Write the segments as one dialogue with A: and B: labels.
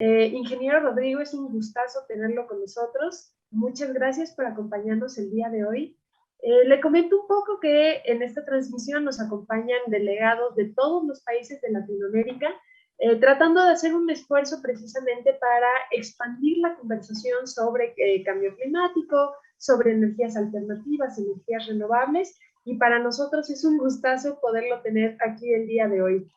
A: Ingeniero Rodrigo, es un gustazo tenerlo con nosotros. Muchas gracias por acompañarnos el día de hoy. Le comento un poco que en esta transmisión nos acompañan delegados de todos los países de Latinoamérica, tratando de hacer un esfuerzo precisamente para expandir la conversación sobre cambio climático, sobre energías alternativas, energías renovables, y para nosotros es un gustazo poderlo tener aquí el día de hoy.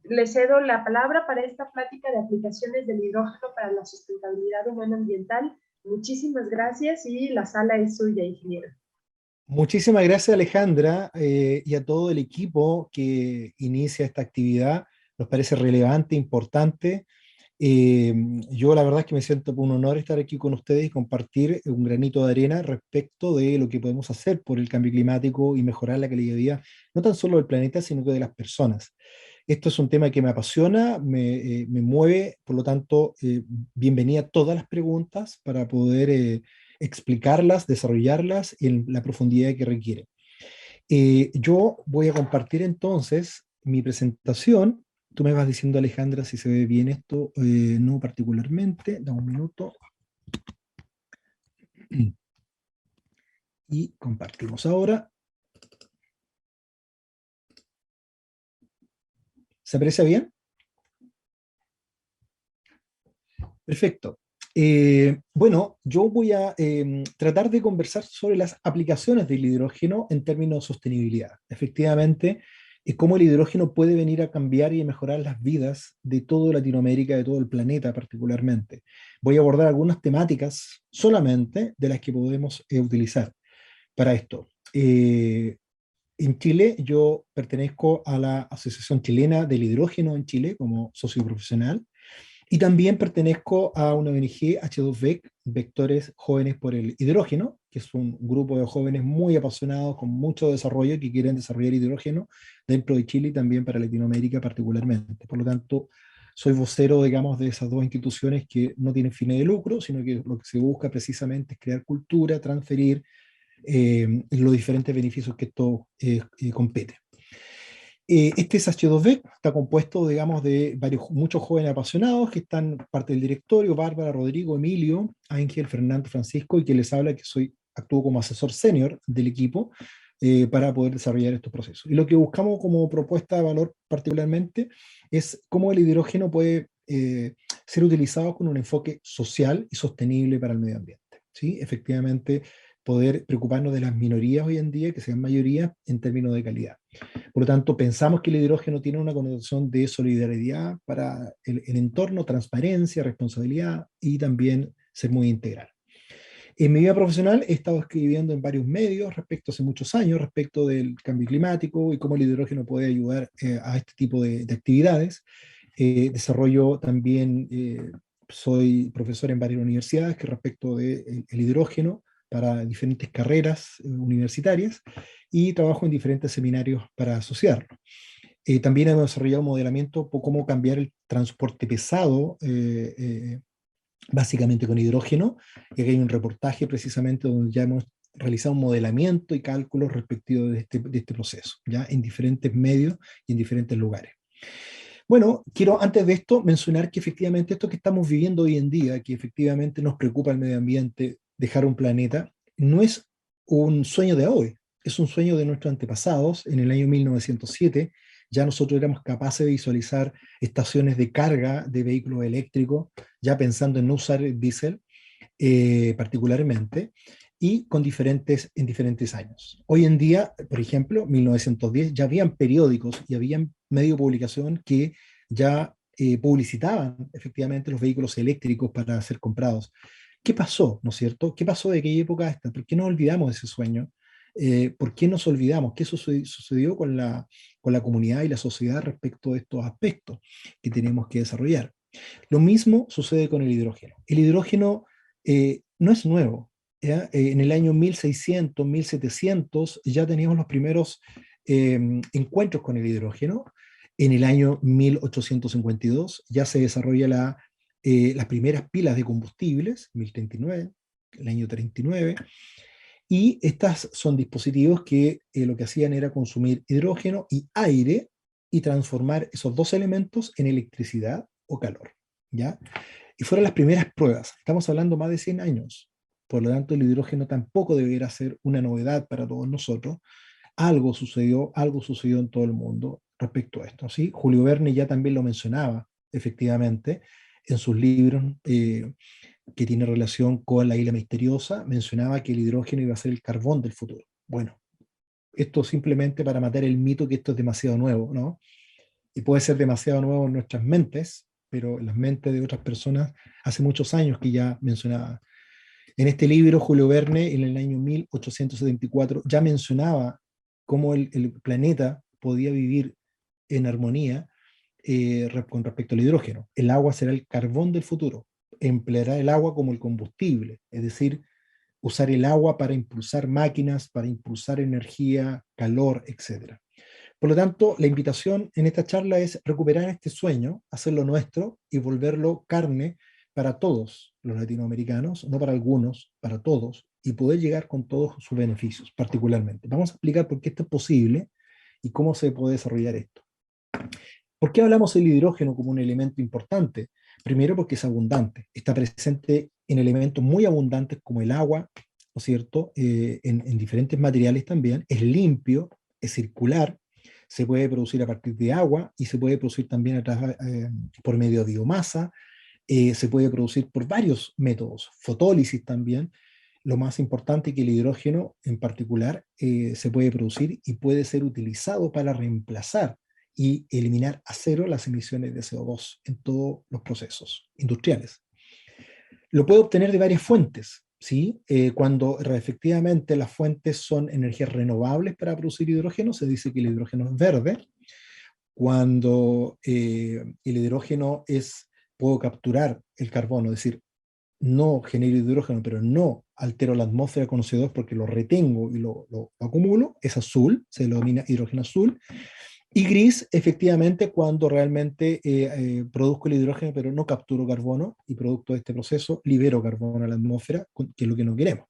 A: Le cedo la palabra para esta plática de aplicaciones del hidrógeno para la sustentabilidad humana ambiental. Muchísimas gracias y la sala es suya, ingeniero.
B: Muchísimas gracias, Alejandra, y a todo el equipo que inicia esta actividad. Nos parece relevante, importante. Eh, yo la verdad es que me siento un honor estar aquí con ustedes y compartir un granito de arena respecto de lo que podemos hacer por el cambio climático y mejorar la calidad de vida, no tan solo del planeta, sino que de las personas. Esto es un tema que me apasiona, me mueve, por lo tanto, bienvenida a todas las preguntas para poder explicarlas, desarrollarlas en la profundidad que requiere. Yo voy a compartir entonces mi presentación. Tú me vas diciendo, Alejandra, si se ve bien esto, no particularmente. Dame un minuto. Y compartimos ahora. ¿Se aprecia bien? Perfecto. Bueno, yo voy a tratar de conversar sobre las aplicaciones del hidrógeno en términos de sostenibilidad. Efectivamente, cómo el hidrógeno puede venir a cambiar y a mejorar las vidas de toda Latinoamérica, de todo el planeta particularmente. Voy a abordar algunas temáticas solamente de las que podemos utilizar para esto. En Chile, yo pertenezco a la Asociación Chilena del Hidrógeno en Chile como socio profesional. Y también pertenezco a una ONG H2VEC, Vectores Jóvenes por el Hidrógeno, que es un grupo de jóvenes muy apasionados, con mucho desarrollo, que quieren desarrollar hidrógeno dentro de Chile y también para Latinoamérica particularmente. Por lo tanto, soy vocero, digamos, de esas dos instituciones que no tienen fines de lucro, sino que lo que se busca precisamente es crear cultura, transferir los diferentes beneficios que esto compete. Este es H2B, está compuesto, digamos, de muchos jóvenes apasionados que están parte del directorio: Bárbara, Rodrigo, Emilio, Ángel, Fernando, Francisco, y que les habla que actúo como asesor senior del equipo para poder desarrollar estos procesos. Y lo que buscamos como propuesta de valor particularmente es cómo el hidrógeno puede ser utilizado con un enfoque social y sostenible para el medio ambiente. ¿Sí? Efectivamente, poder preocuparnos de las minorías hoy en día, que sean mayoría en términos de calidad. Por lo tanto, pensamos que el hidrógeno tiene una connotación de solidaridad para el entorno, transparencia, responsabilidad y también ser muy integral. En mi vida profesional he estado escribiendo en varios medios respecto hace muchos años, respecto del cambio climático y cómo el hidrógeno puede ayudar a este tipo de actividades. Desarrollo también, soy profesor en varias universidades que respecto del hidrógeno para diferentes carreras universitarias y trabajo en diferentes seminarios para asociarlo. También hemos desarrollado un modelamiento por cómo cambiar el transporte pesado, básicamente con hidrógeno, y aquí hay un reportaje precisamente donde ya hemos realizado un modelamiento y cálculos respectivos de este proceso, ya en diferentes medios y en diferentes lugares. Bueno, quiero antes de esto mencionar que efectivamente esto que estamos viviendo hoy en día, que efectivamente nos preocupa el medio ambiente, dejar un planeta, no es un sueño de hoy, es un sueño de nuestros antepasados. En el año 1907 ya nosotros éramos capaces de visualizar estaciones de carga de vehículos eléctricos, ya pensando en no usar el diésel particularmente, y en diferentes años. Hoy en día, por ejemplo, 1910, ya habían periódicos y habían medios de publicación que ya publicitaban efectivamente los vehículos eléctricos para ser comprados. ¿Qué pasó, no es cierto? ¿Qué pasó de aquella época a esta? ¿Por qué nos olvidamos de ese sueño? ¿Por qué nos olvidamos? ¿Qué sucedió con la comunidad y la sociedad respecto de estos aspectos que tenemos que desarrollar? Lo mismo sucede con el hidrógeno. El hidrógeno no es nuevo. ¿Ya? En el año 1600, 1700 ya teníamos los primeros encuentros con el hidrógeno. En el año 1852 ya se desarrolla las primeras pilas de combustibles, 1039, el año 39, y estas son dispositivos que lo que hacían era consumir hidrógeno y aire y transformar esos dos elementos en electricidad o calor, ¿ya? Y fueron las primeras pruebas. Estamos hablando más de 100 años. Por lo tanto, el hidrógeno tampoco debería ser una novedad para todos nosotros. Algo sucedió en todo el mundo respecto a esto, ¿sí? Julio Verne ya también lo mencionaba, efectivamente, en sus libros que tiene relación con la isla misteriosa, mencionaba que el hidrógeno iba a ser el carbón del futuro. Bueno, esto simplemente para matar el mito que esto es demasiado nuevo, ¿no? Y puede ser demasiado nuevo en nuestras mentes, pero en las mentes de otras personas hace muchos años que ya mencionaba. En este libro, Julio Verne, en el año 1874, ya mencionaba cómo el planeta podía vivir en armonía con respecto al hidrógeno. El agua será el carbón del futuro. Empleará el agua como el combustible, es decir, usar el agua para impulsar máquinas, para impulsar energía, calor, etcétera. Por lo tanto, la invitación en esta charla es recuperar este sueño, hacerlo nuestro y volverlo carne para todos los latinoamericanos, no para algunos, para todos, y poder llegar con todos sus beneficios, particularmente. Vamos a explicar por qué esto es posible y cómo se puede desarrollar esto. ¿Por qué hablamos del hidrógeno como un elemento importante? Primero porque es abundante, está presente en elementos muy abundantes como el agua, ¿no es cierto? En diferentes materiales también, es limpio, es circular, se puede producir a partir de agua y se puede producir también por medio de biomasa, se puede producir por varios métodos, fotólisis también. Lo más importante es que el hidrógeno en particular se puede producir y puede ser utilizado para reemplazar y eliminar a cero las emisiones de CO2 en todos los procesos industriales. Lo puede obtener de varias fuentes, ¿sí? Cuando efectivamente las fuentes son energías renovables para producir hidrógeno, se dice que el hidrógeno es verde. Cuando el hidrógeno puedo capturar el carbono, es decir, no genero hidrógeno, pero no altero la atmósfera con CO2 porque lo retengo y lo acumulo, es azul, se denomina hidrógeno azul. Y gris, efectivamente, cuando realmente produzco el hidrógeno, pero no capturo carbono y producto de este proceso libero carbono a la atmósfera, que es lo que no queremos.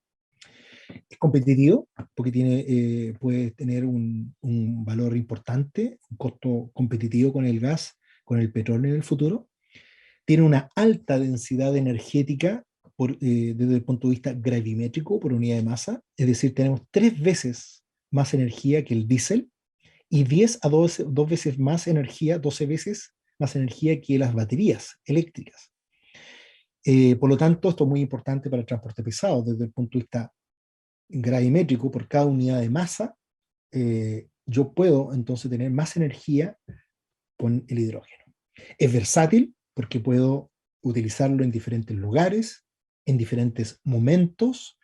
B: Es competitivo porque puede tener un valor importante, un costo competitivo con el gas, con el petróleo en el futuro. Tiene una alta densidad energética desde el punto de vista gravimétrico por unidad de masa, es decir, tenemos 3 veces más energía que el diésel y 10 a 12, 2 veces más energía, 12 veces más energía que las baterías eléctricas. Por lo tanto, esto es muy importante para el transporte pesado desde el punto de vista gravimétrico. Por cada unidad de masa, yo puedo entonces tener más energía con el hidrógeno. Es versátil porque puedo utilizarlo en diferentes lugares, en diferentes momentos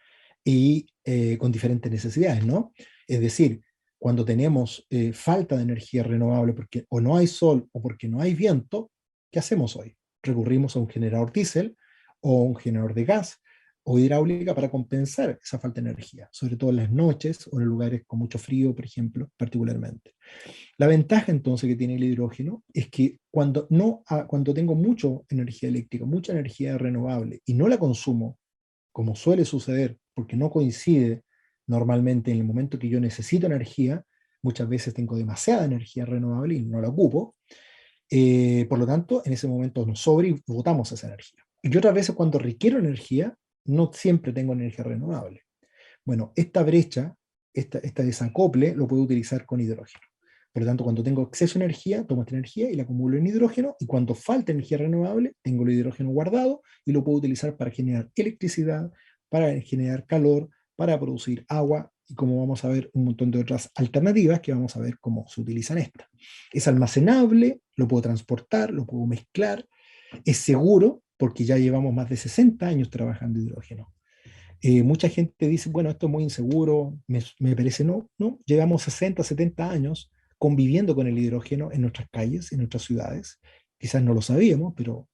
B: y con diferentes necesidades, ¿no? Es decir, cuando tenemos falta de energía renovable porque o no hay sol o porque no hay viento, ¿qué hacemos hoy? Recurrimos a un generador diésel o un generador de gas o hidráulica para compensar esa falta de energía, sobre todo en las noches o en lugares con mucho frío, por ejemplo, particularmente. La ventaja entonces que tiene el hidrógeno es que cuando tengo mucha energía eléctrica, mucha energía renovable y no la consumo, como suele suceder, porque no coincide normalmente en el momento que yo necesito energía, muchas veces tengo demasiada energía renovable y no la ocupo, por lo tanto, en ese momento nos sobra y botamos esa energía. Y otras veces cuando requiero energía, no siempre tengo energía renovable. Bueno, esta brecha, esta desacople, lo puedo utilizar con hidrógeno. Por lo tanto, cuando tengo exceso de energía, tomo esta energía y la acumulo en hidrógeno, y cuando falta energía renovable, tengo el hidrógeno guardado y lo puedo utilizar para generar electricidad, para generar calor, para producir agua, y como vamos a ver, un montón de otras alternativas que vamos a ver cómo se utilizan estas. Es almacenable, lo puedo transportar, lo puedo mezclar, es seguro, porque ya llevamos más de 60 años trabajando hidrógeno. Mucha gente dice, bueno, esto es muy inseguro, me parece no, llevamos 60, 70 años conviviendo con el hidrógeno en nuestras calles, en nuestras ciudades. Quizás no lo sabíamos, pero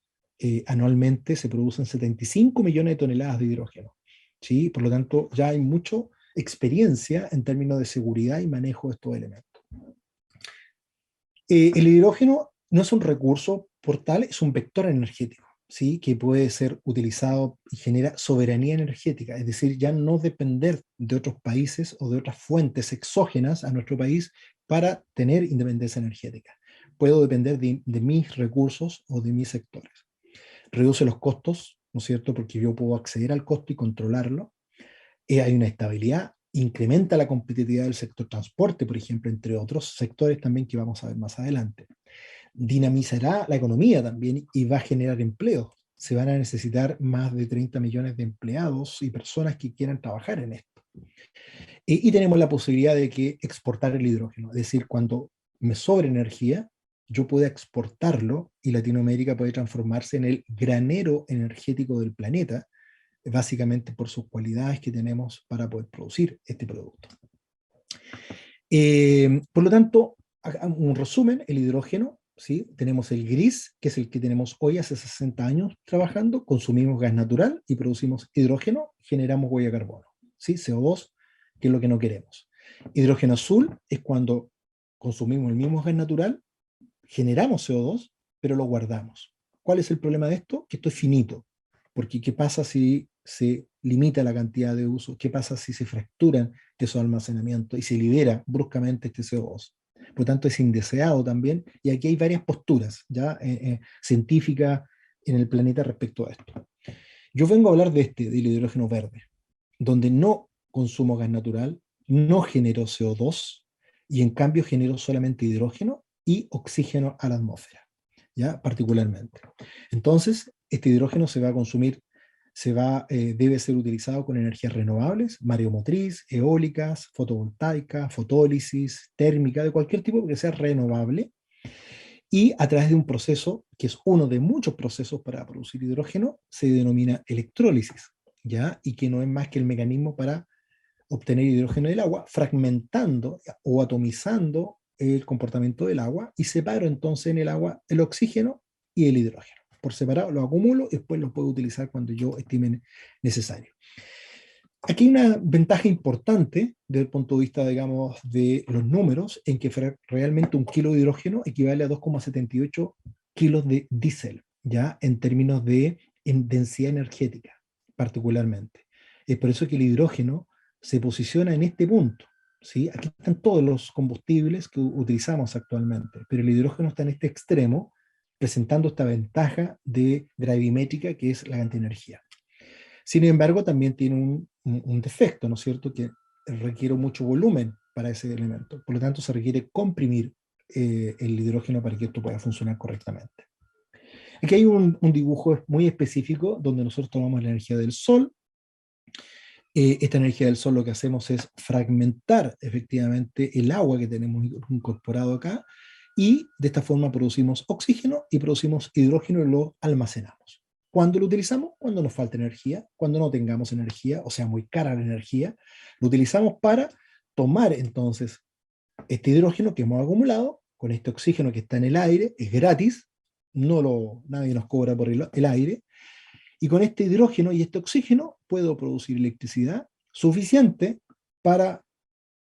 B: anualmente se producen 75 millones de toneladas de hidrógeno, ¿sí? Por lo tanto, ya hay mucha experiencia en términos de seguridad y manejo de estos elementos. El hidrógeno no es un recurso por tal, es un vector energético. ¿Sí? Que puede ser utilizado y genera soberanía energética, es decir, ya no depender de otros países o de otras fuentes exógenas a nuestro país para tener independencia energética. puedo depender de mis recursos o de mis sectores. Reduce los costos, ¿no es cierto? Porque yo puedo acceder al costo y controlarlo. Hay una estabilidad, incrementa la competitividad del sector transporte, por ejemplo, entre otros sectores también que vamos a ver más adelante. Dinamizará la economía también y va a generar empleo. Se van a necesitar más de 30 millones de empleados y personas que quieran trabajar en esto. Y tenemos la posibilidad de que exportar el hidrógeno, es decir, cuando me sobra energía, yo puedo exportarlo y Latinoamérica puede transformarse en el granero energético del planeta, básicamente por sus cualidades que tenemos para poder producir este producto. Por lo tanto, un resumen, el hidrógeno, ¿sí? Tenemos el gris, que es el que tenemos hoy hace 60 años trabajando, consumimos gas natural y producimos hidrógeno, generamos huella de carbono, ¿sí? CO2, que es lo que no queremos. Hidrógeno azul es cuando consumimos el mismo gas natural, generamos CO2, pero lo guardamos. ¿Cuál es el problema de esto? Que esto es finito, porque ¿qué pasa si se limita la cantidad de uso? ¿Qué pasa si se fracturan esos almacenamientos y se libera bruscamente este CO2? Por lo tanto, es indeseado también, y aquí hay varias posturas ya científicas en el planeta respecto a esto. Yo vengo a hablar del hidrógeno verde, donde no consumo gas natural, no genero CO2, y en cambio genero solamente hidrógeno y oxígeno a la atmósfera, ¿ya? Particularmente. Entonces, este hidrógeno se va a consumir, debe ser utilizado con energías renovables, mareomotriz, eólicas, fotovoltaicas, fotólisis, térmica, de cualquier tipo que sea renovable, y a través de un proceso, que es uno de muchos procesos para producir hidrógeno, se denomina electrólisis, ¿ya? Y que no es más que el mecanismo para obtener hidrógeno del agua, fragmentando o atomizando el comportamiento del agua, y separo entonces en el agua el oxígeno y el hidrógeno. Por separado lo acumulo y después lo puedo utilizar cuando yo estime necesario. Aquí hay una ventaja importante desde el punto de vista, digamos, de los números, en que realmente un kilo de hidrógeno equivale a 2,78 kilos de diésel, ya en términos de densidad energética, particularmente. Es por eso que el hidrógeno se posiciona en este punto, ¿sí? Aquí están todos los combustibles que utilizamos actualmente, pero el hidrógeno está en este extremo, presentando esta ventaja de gravimétrica, que es la cantidad de energía. Sin embargo, también tiene un defecto, ¿no es cierto?, que requiere mucho volumen para ese elemento. Por lo tanto, se requiere comprimir el hidrógeno para que esto pueda funcionar correctamente. Aquí hay un dibujo muy específico donde nosotros tomamos la energía del sol. Esta energía del sol lo que hacemos es fragmentar efectivamente el agua que tenemos incorporado acá, y de esta forma producimos oxígeno y producimos hidrógeno y lo almacenamos. ¿Cuándo lo utilizamos? Cuando nos falta energía, cuando no tengamos energía, o sea, muy cara la energía, lo utilizamos para tomar entonces este hidrógeno que hemos acumulado con este oxígeno que está en el aire, es gratis, nadie nos cobra por el aire, y con este hidrógeno y este oxígeno puedo producir electricidad suficiente para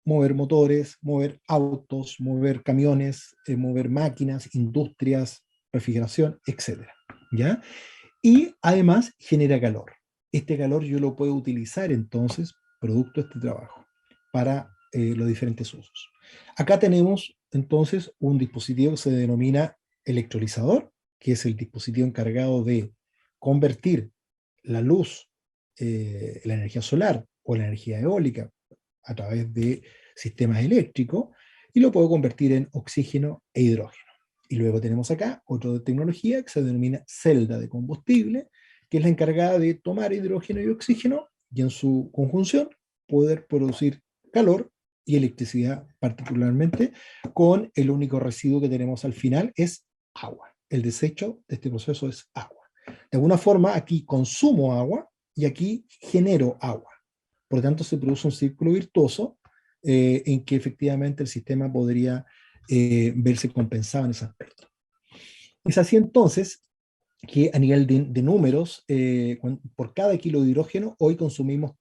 B: mover motores, mover autos, mover camiones, mover máquinas, industrias, refrigeración, etc. ¿Ya? Y además genera calor. Este calor yo lo puedo utilizar entonces, producto de este trabajo, para los diferentes usos. Acá tenemos entonces un dispositivo que se denomina electrolizador, que es el dispositivo encargado de convertir la luz, la energía solar o la energía eólica a través de sistemas eléctricos, y lo puedo convertir en oxígeno e hidrógeno. Y luego tenemos acá otra tecnología que se denomina celda de combustible, que es la encargada de tomar hidrógeno y oxígeno y en su conjunción poder producir calor y electricidad, particularmente con el único residuo que tenemos al final es agua. El desecho de este proceso es agua. De alguna forma aquí consumo agua y aquí genero agua. Por lo tanto, se produce un círculo virtuoso en que efectivamente el sistema podría verse compensado en ese aspecto. Es así entonces que a nivel de números, por cada kilo de hidrógeno, hoy consumimos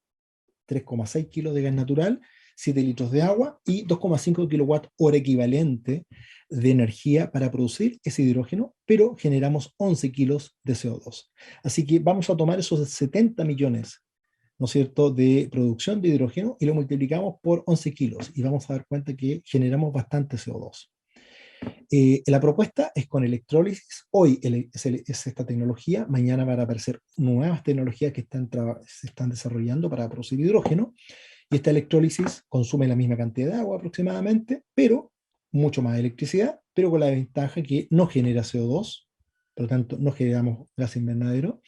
B: 3,6 kilos de gas natural, 7 litros de agua y 2,5 kilowatt hora equivalente de energía para producir ese hidrógeno, pero generamos 11 kilos de CO2. Así que vamos a tomar esos 70 millones, ¿no es cierto?, de producción de hidrógeno y lo multiplicamos por 11 kilos y vamos a dar cuenta que generamos bastante CO2. La propuesta es con electrólisis. Hoy es esta tecnología, mañana van a aparecer nuevas tecnologías que se están desarrollando para producir hidrógeno, y esta electrólisis consume la misma cantidad de agua aproximadamente, pero mucho más electricidad, pero con la ventaja que no genera CO2, por lo tanto no generamos gas invernadero,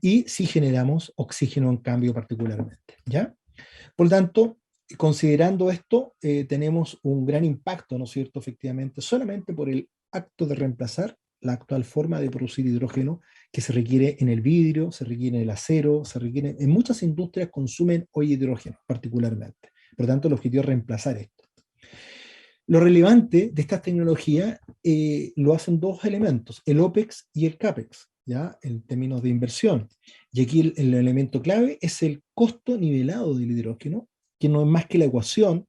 B: y sí generamos oxígeno en cambio particularmente, ¿ya? Por lo tanto, considerando esto, tenemos un gran impacto, ¿no es cierto?, efectivamente, solamente por el acto de reemplazar la actual forma de producir hidrógeno que se requiere en el vidrio, se requiere en el acero, se requiere en muchas industrias consumen hoy hidrógeno particularmente. Por lo tanto, el objetivo es reemplazar esto. Lo relevante de estas tecnologías lo hacen dos elementos, el OPEX y el CAPEX, ¿ya? En términos de inversión. Y aquí el elemento clave es el costo nivelado del hidrógeno, que no es más que la ecuación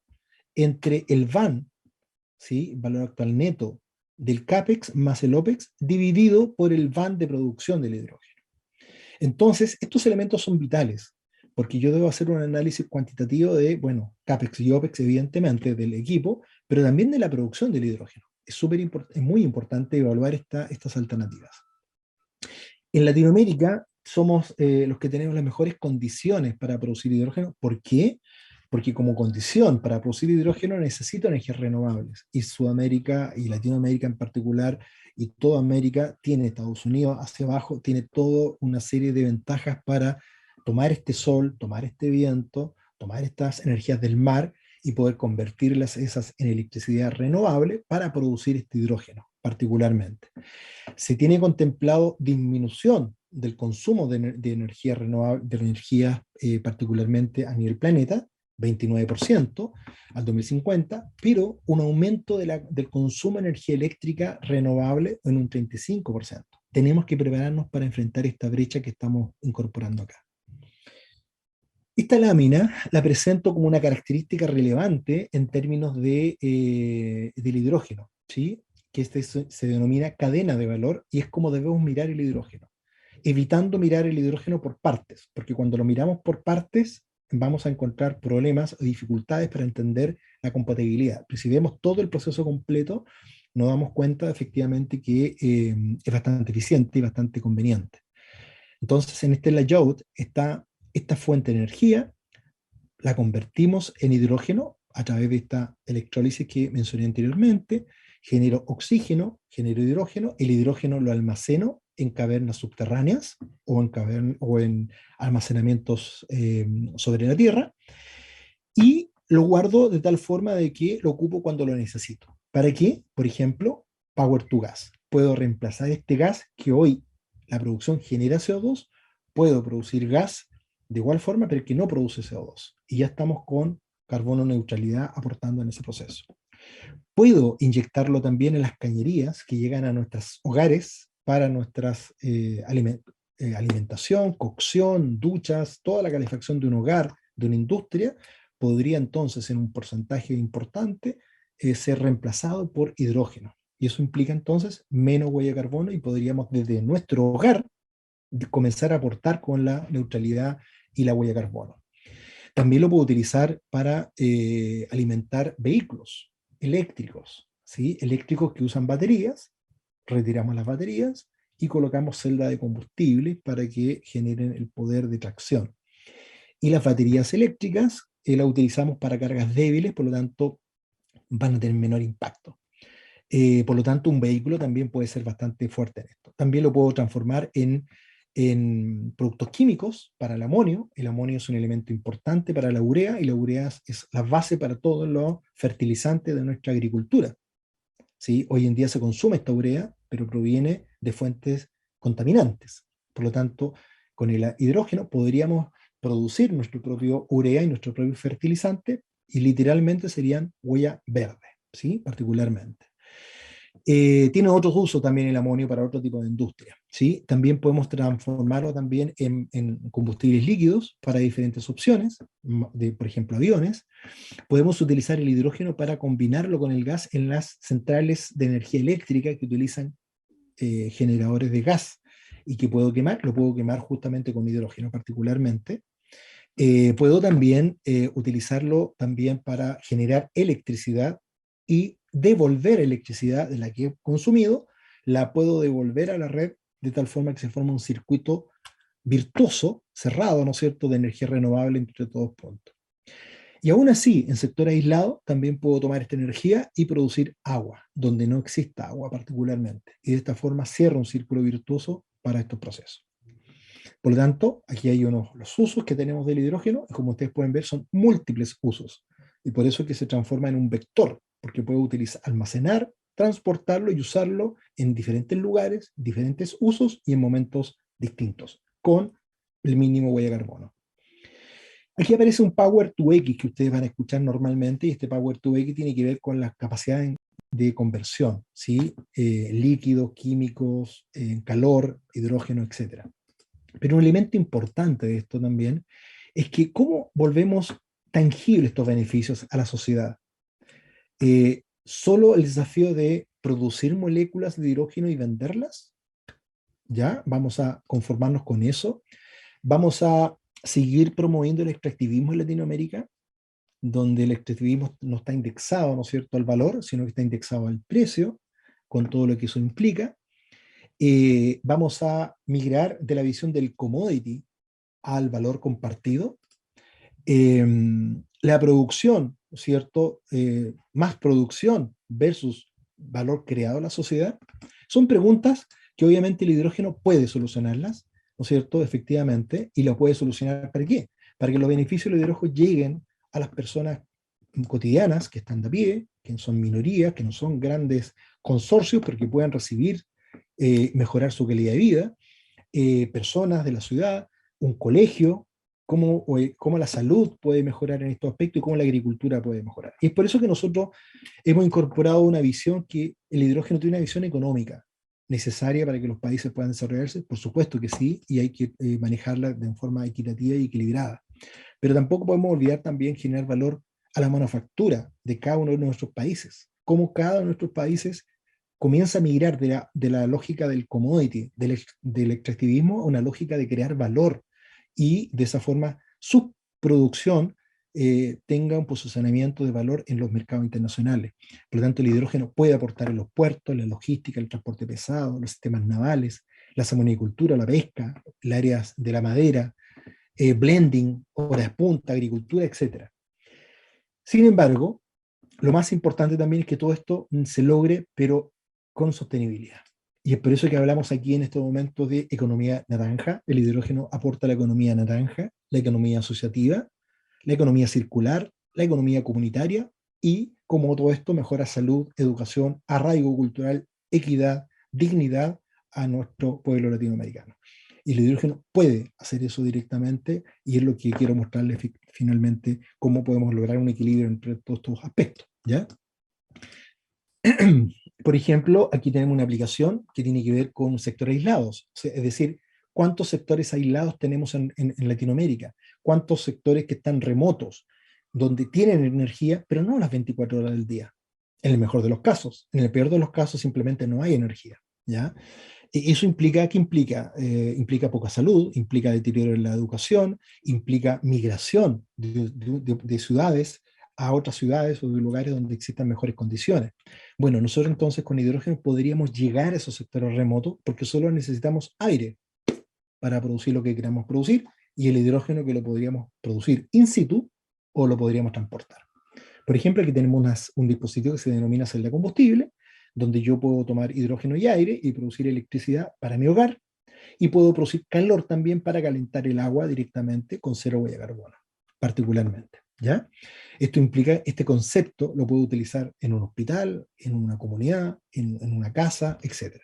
B: entre el VAN, ¿sí? Valor actual neto, del CAPEX más el OPEX, dividido por el VAN de producción del hidrógeno. Entonces, estos elementos son vitales, porque yo debo hacer un análisis cuantitativo de, bueno, CAPEX y OPEX, evidentemente, del equipo, pero también de la producción del hidrógeno. Es muy importante evaluar estas alternativas. En Latinoamérica somos los que tenemos las mejores condiciones para producir hidrógeno. ¿Por qué? Porque como condición para producir hidrógeno necesito energías renovables. Y Sudamérica y Latinoamérica en particular, y toda América, tiene Estados Unidos hacia abajo, tiene toda una serie de ventajas para tomar este sol, tomar este viento, tomar estas energías del mar y poder convertirlas esas en electricidad renovable para producir este hidrógeno particularmente. Se tiene contemplado disminución del consumo de energía renovable, de energía particularmente a nivel planeta, 29% al 2050, pero un aumento del consumo de energía eléctrica renovable en un 35%. Tenemos que prepararnos para enfrentar esta brecha que estamos incorporando acá. Esta lámina la presento como una característica relevante en términos del hidrógeno, ¿sí? Que se denomina cadena de valor y es como debemos mirar el hidrógeno, evitando mirar el hidrógeno por partes, porque cuando lo miramos por partes vamos a encontrar problemas o dificultades para entender la compatibilidad. Pero si vemos todo el proceso completo, nos damos cuenta efectivamente que es bastante eficiente y bastante conveniente. Entonces, en este layout está esta fuente de energía, la convertimos en hidrógeno a través de esta electrólisis que mencioné anteriormente, genero oxígeno, genero hidrógeno, el hidrógeno lo almaceno en cavernas subterráneas o en almacenamientos sobre la Tierra, y lo guardo de tal forma de que lo ocupo cuando lo necesito. ¿Para qué? Por ejemplo, Power to Gas. Puedo reemplazar este gas que hoy la producción genera CO2, puedo producir gas de igual forma, pero que no produce CO2. Y ya estamos con carbono neutralidad aportando en ese proceso. Puedo inyectarlo también en las cañerías que llegan a nuestros hogares para nuestras alimentación, cocción, duchas, toda la calefacción de un hogar, de una industria, podría entonces en un porcentaje importante ser reemplazado por hidrógeno. Y eso implica entonces menos huella de carbono y podríamos desde nuestro hogar comenzar a aportar con la neutralidad y la huella de carbono. También lo puedo utilizar para alimentar vehículos eléctricos, ¿sí? Eléctricos que usan baterías, retiramos las baterías y colocamos celdas de combustible para que generen el poder de tracción. Y las baterías eléctricas las utilizamos para cargas débiles, por lo tanto van a tener menor impacto. Por lo tanto, un vehículo también puede ser bastante fuerte en esto. También lo puedo transformar en productos químicos para el amonio. El amonio es un elemento importante para la urea y la urea es la base para todos los fertilizantes de nuestra agricultura. ¿Sí? Hoy en día se consume esta urea, pero proviene de fuentes contaminantes. Por lo tanto, con el hidrógeno podríamos producir nuestro propio urea y nuestro propio fertilizante y literalmente serían huella verde, ¿sí? Particularmente. Tiene otros usos también el amonio para otro tipo de industria, ¿sí? También podemos transformarlo también en combustibles líquidos para diferentes opciones, por ejemplo, aviones. Podemos utilizar el hidrógeno para combinarlo con el gas en las centrales de energía eléctrica que utilizan generadores de gas y que lo puedo quemar justamente con hidrógeno particularmente. Puedo también utilizarlo también para generar electricidad y devolver electricidad de la que he consumido, la puedo devolver a la red de tal forma que se forma un circuito virtuoso, cerrado, ¿no es cierto?, de energía renovable entre todos puntos. Y aún así, en sector aislado, también puedo tomar esta energía y producir agua, donde no exista agua particularmente. Y de esta forma cierro un círculo virtuoso para estos procesos. Por lo tanto, aquí hay los usos que tenemos del hidrógeno, y como ustedes pueden ver, son múltiples usos. Y por eso es que se transforma en un vector, porque puedo utilizar, almacenar, transportarlo y usarlo en diferentes lugares, diferentes usos y en momentos distintos, con el mínimo huella de carbono. Aquí aparece un Power to X que ustedes van a escuchar normalmente, y este Power to X tiene que ver con las capacidades de conversión, ¿sí? Líquidos, químicos, calor, hidrógeno, etc. Pero un elemento importante de esto también es que cómo volvemos tangibles estos beneficios a la sociedad. Solo el desafío de producir moléculas de hidrógeno y venderlas, ¿ya? Vamos a conformarnos con eso. Vamos a seguir promoviendo el extractivismo en Latinoamérica, donde el extractivismo no está indexado, ¿no es cierto?, al valor, sino que está indexado al precio, con todo lo que eso implica. Vamos a migrar de la visión del commodity al valor compartido. La producción, ¿no es cierto?, más producción versus valor creado a la sociedad, son preguntas que obviamente el hidrógeno puede solucionarlas, ¿no es cierto?, efectivamente, y lo puede solucionar ¿para qué? Para que los beneficios del hidrógeno lleguen a las personas cotidianas que están de a pie, que son minorías, que no son grandes consorcios, pero que puedan recibir, mejorar su calidad de vida, personas de la ciudad, un colegio, cómo la salud puede mejorar en estos aspectos y cómo la agricultura puede mejorar. Y es por eso que nosotros hemos incorporado una visión que el hidrógeno tiene una visión económica necesaria para que los países puedan desarrollarse, por supuesto que sí, y hay que manejarla de forma equitativa y equilibrada. Pero tampoco podemos olvidar también generar valor a la manufactura de cada uno de nuestros países, cómo cada uno de nuestros países comienza a migrar de la lógica del commodity, del extractivismo, a una lógica de crear valor, y de esa forma su producción tenga un posicionamiento de valor en los mercados internacionales. Por lo tanto, el hidrógeno puede aportar en los puertos, la logística, el transporte pesado, los sistemas navales, la salmonicultura, la pesca, las áreas de la madera, blending, horas punta, agricultura, etc. Sin embargo, lo más importante también es que todo esto se logre, pero con sostenibilidad. Y es por eso que hablamos aquí en estos momentos de economía naranja. El hidrógeno aporta la economía naranja, la economía asociativa, la economía circular, la economía comunitaria, y como todo esto mejora salud, educación, arraigo cultural, equidad, dignidad a nuestro pueblo latinoamericano. Y el hidrógeno puede hacer eso directamente, y es lo que quiero mostrarles finalmente, cómo podemos lograr un equilibrio entre todos estos aspectos, ¿ya? Por ejemplo, aquí tenemos una aplicación que tiene que ver con sectores aislados, es decir, cuántos sectores aislados tenemos en Latinoamérica, cuántos sectores que están remotos, donde tienen energía, pero no las 24 horas del día, en el mejor de los casos. En el peor de los casos simplemente no hay energía, ¿ya? Eso implica, ¿qué implica? Implica poca salud, implica deterioro en la educación, implica migración de ciudades a otras ciudades o de lugares donde existan mejores condiciones. Bueno, nosotros entonces con hidrógeno podríamos llegar a esos sectores remotos porque solo necesitamos aire para producir lo que queramos producir, y el hidrógeno que lo podríamos producir in situ o lo podríamos transportar. Por ejemplo, aquí tenemos un dispositivo que se denomina celda combustible, donde yo puedo tomar hidrógeno y aire y producir electricidad para mi hogar, y puedo producir calor también para calentar el agua directamente con cero huella de carbono, particularmente, ¿ya? Esto implica, este concepto lo puedo utilizar en un hospital, en una comunidad, en una casa, etc.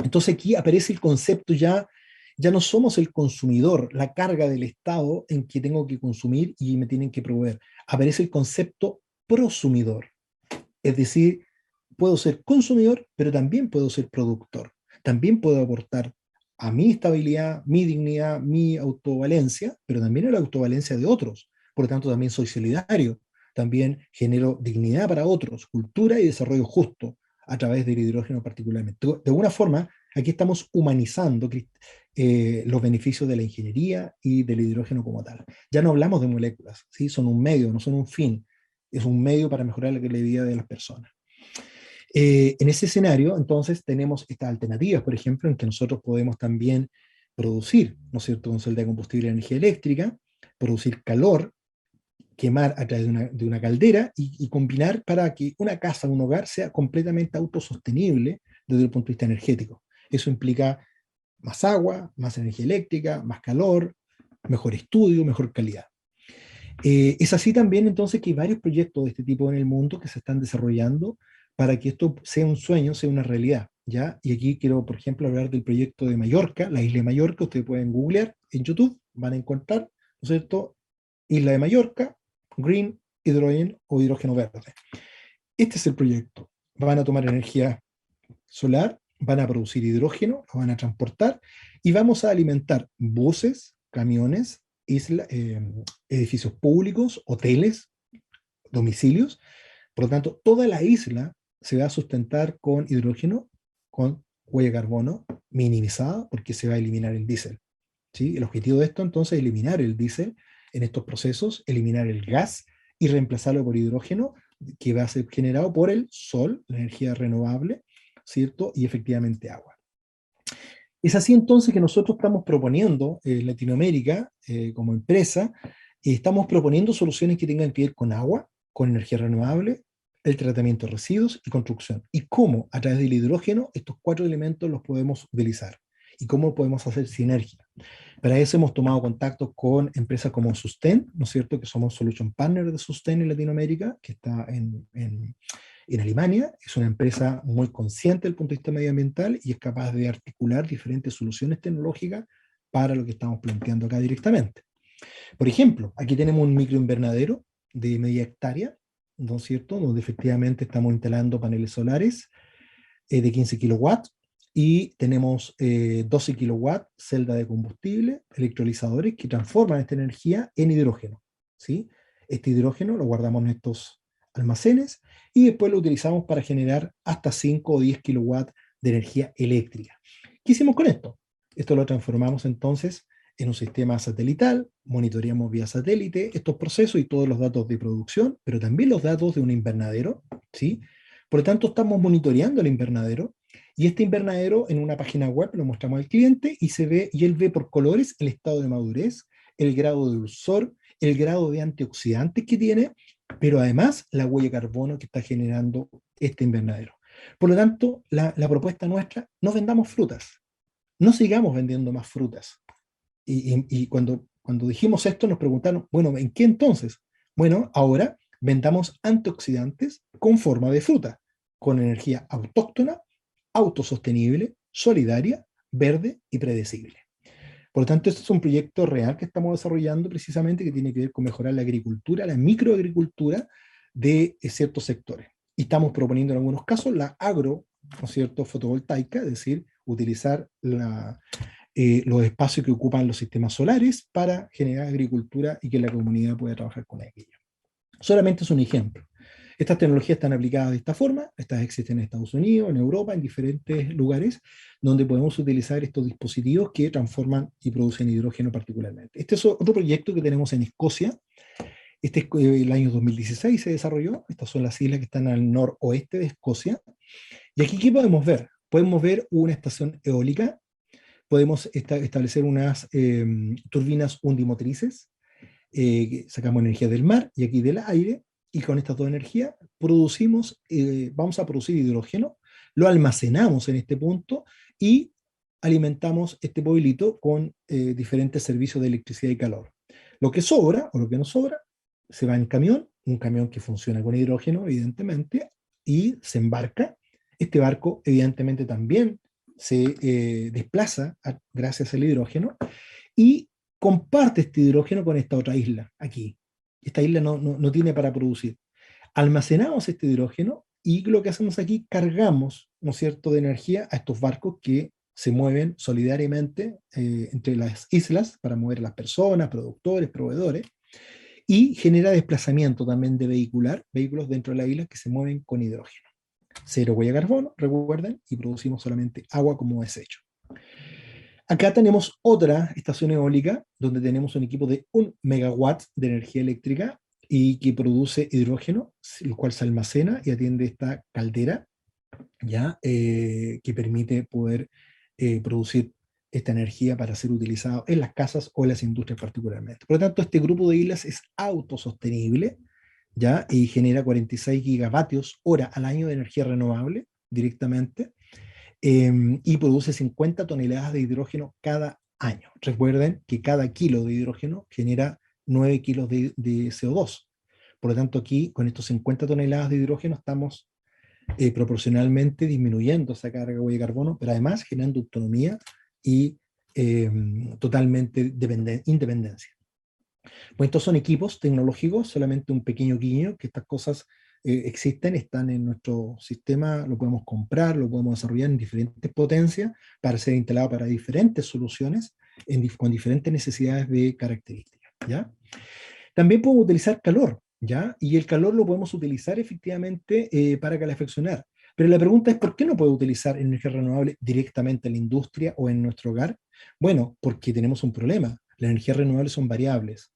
B: Entonces aquí aparece el concepto ya no somos el consumidor, la carga del Estado en que tengo que consumir y me tienen que proveer. Aparece el concepto prosumidor. Es decir, puedo ser consumidor, pero también puedo ser productor. También puedo aportar a mi estabilidad, mi dignidad, mi autovalencia, pero también a la autovalencia de otros. Por lo tanto, también soy solidario. También genero dignidad para otros, cultura y desarrollo justo a través del hidrógeno particularmente. De alguna forma, aquí estamos humanizando los beneficios de la ingeniería y del hidrógeno como tal. Ya no hablamos de moléculas, ¿sí? Son un medio, no son un fin. Es un medio para mejorar la calidad de vida de las personas. En ese escenario, entonces, tenemos estas alternativas, por ejemplo, en que nosotros podemos también producir, ¿no es cierto?, con celda de combustible de energía eléctrica, producir calor, quemar a través de una caldera y combinar para que una casa, un hogar, sea completamente autosostenible desde el punto de vista energético. Eso implica más agua, más energía eléctrica, más calor, mejor estudio, mejor calidad. Es así también entonces que hay varios proyectos de este tipo en el mundo que se están desarrollando para que esto sea un sueño, sea una realidad, ¿ya? Y aquí quiero, por ejemplo, hablar del proyecto de Mallorca, la isla de Mallorca. Ustedes pueden googlear en YouTube, van a encontrar, ¿no es cierto?, Isla de Mallorca, Green Hydrogen o hidrógeno verde. Este es el proyecto. Van a tomar energía solar, van a producir hidrógeno, lo van a transportar y vamos a alimentar buses, camiones, edificios públicos, hoteles, domicilios. Por lo tanto, toda la isla se va a sustentar con hidrógeno, con huella de carbono minimizada, porque se va a eliminar el diésel. ¿Sí? El objetivo de esto entonces es eliminar el diésel en estos procesos, eliminar el gas y reemplazarlo por hidrógeno que va a ser generado por el sol, la energía renovable, ¿cierto? Y efectivamente agua. Es así entonces que nosotros estamos proponiendo en Latinoamérica, como empresa, estamos proponiendo soluciones que tengan que ver con agua, con energía renovable, el tratamiento de residuos y construcción. Y cómo a través del hidrógeno estos cuatro elementos los podemos utilizar y cómo podemos hacer sinergia. Para eso hemos tomado contacto con empresas como Susten, ¿no es cierto?, que somos Solution Partner de Susten en Latinoamérica, que está en Alemania. Es una empresa muy consciente desde el punto de vista medioambiental y es capaz de articular diferentes soluciones tecnológicas para lo que estamos planteando acá directamente. Por ejemplo, aquí tenemos un microinvernadero de media hectárea, ¿no es cierto?, donde efectivamente estamos instalando paneles solares de 15 kilowatts y tenemos 12 kilowatts, celda de combustible, electrolizadores que transforman esta energía en hidrógeno, ¿sí? Este hidrógeno lo guardamos en estos almacenes y después lo utilizamos para generar hasta 5 o 10 kilowatts de energía eléctrica. ¿Qué hicimos con esto? Esto lo transformamos entonces en un sistema satelital, monitoreamos vía satélite estos procesos y todos los datos de producción, pero también los datos de un invernadero, ¿sí? Por lo tanto, estamos monitoreando el invernadero y este invernadero en una página web lo mostramos al cliente y se ve, y él ve por colores el estado de madurez, el grado de dulzor, el grado de antioxidantes que tiene, pero además la huella de carbono que está generando este invernadero. Por lo tanto, la propuesta nuestra, no vendamos frutas, no sigamos vendiendo más frutas. Y cuando dijimos esto nos preguntaron, bueno, ¿en qué entonces? Bueno, ahora vendamos antioxidantes con forma de fruta, con energía autóctona, autosostenible, solidaria, verde y predecible. Por lo tanto, este es un proyecto real que estamos desarrollando precisamente que tiene que ver con mejorar la agricultura, la microagricultura de ciertos sectores. Y estamos proponiendo en algunos casos la agro, ¿no es cierto?, fotovoltaica, es decir, utilizar los espacios que ocupan los sistemas solares para generar agricultura y que la comunidad pueda trabajar con aquello. Solamente es un ejemplo. Estas tecnologías están aplicadas de esta forma, estas existen en Estados Unidos, en Europa, en diferentes lugares, donde podemos utilizar estos dispositivos que transforman y producen hidrógeno particularmente. Este es otro proyecto que tenemos en Escocia. Este es el año 2016 se desarrolló. Estas son las islas que están al noroeste de Escocia. Y aquí, ¿qué podemos ver? Podemos ver una estación eólica, podemos establecer unas turbinas undimotrices, sacamos energía del mar y aquí del aire, y con estas dos energías producimos, vamos a producir hidrógeno, lo almacenamos en este punto y alimentamos este pueblito con diferentes servicios de electricidad y calor. Lo que sobra, o lo que no sobra, se va en camión, un camión que funciona con hidrógeno, evidentemente, y se embarca. Este barco, evidentemente, también se desplaza gracias al hidrógeno y comparte este hidrógeno con esta otra isla, aquí. Esta isla no tiene para producir. Almacenamos este hidrógeno y lo que hacemos aquí, cargamos, ¿no es cierto?, de energía a estos barcos que se mueven solidariamente entre las islas para mover a las personas, productores, proveedores, y genera desplazamiento también de vehículos dentro de la isla que se mueven con hidrógeno. Cero huella de carbono, recuerden, y producimos solamente agua como desecho. Acá tenemos otra estación eólica donde tenemos un equipo de 1 megawatt de energía eléctrica y que produce hidrógeno, el cual se almacena y atiende esta caldera ¿ya? Que permite poder producir esta energía para ser utilizado en las casas o en las industrias particularmente. Por lo tanto, este grupo de islas es autosostenible, ¿ya? Y genera 46 gigavatios hora al año de energía renovable directamente, y produce 50 toneladas de hidrógeno cada año. Recuerden que cada kilo de hidrógeno genera 9 kilos de CO2. Por lo tanto, aquí, con estos 50 toneladas de hidrógeno, estamos proporcionalmente disminuyendo esa carga de huella de carbono, pero además generando autonomía y eh, totalmente independencia. Pues estos son equipos tecnológicos, solamente un pequeño guiño, que estas cosas existen, están en nuestro sistema, lo podemos comprar, lo podemos desarrollar en diferentes potencias para ser instalado para diferentes soluciones con diferentes necesidades de características, ¿ya? También podemos utilizar calor, ¿ya? Y el calor lo podemos utilizar efectivamente para calefaccionar. Pero la pregunta es, ¿por qué no puedo utilizar energía renovable directamente en la industria o en nuestro hogar? Bueno, porque tenemos un problema. Las energías renovables son variables.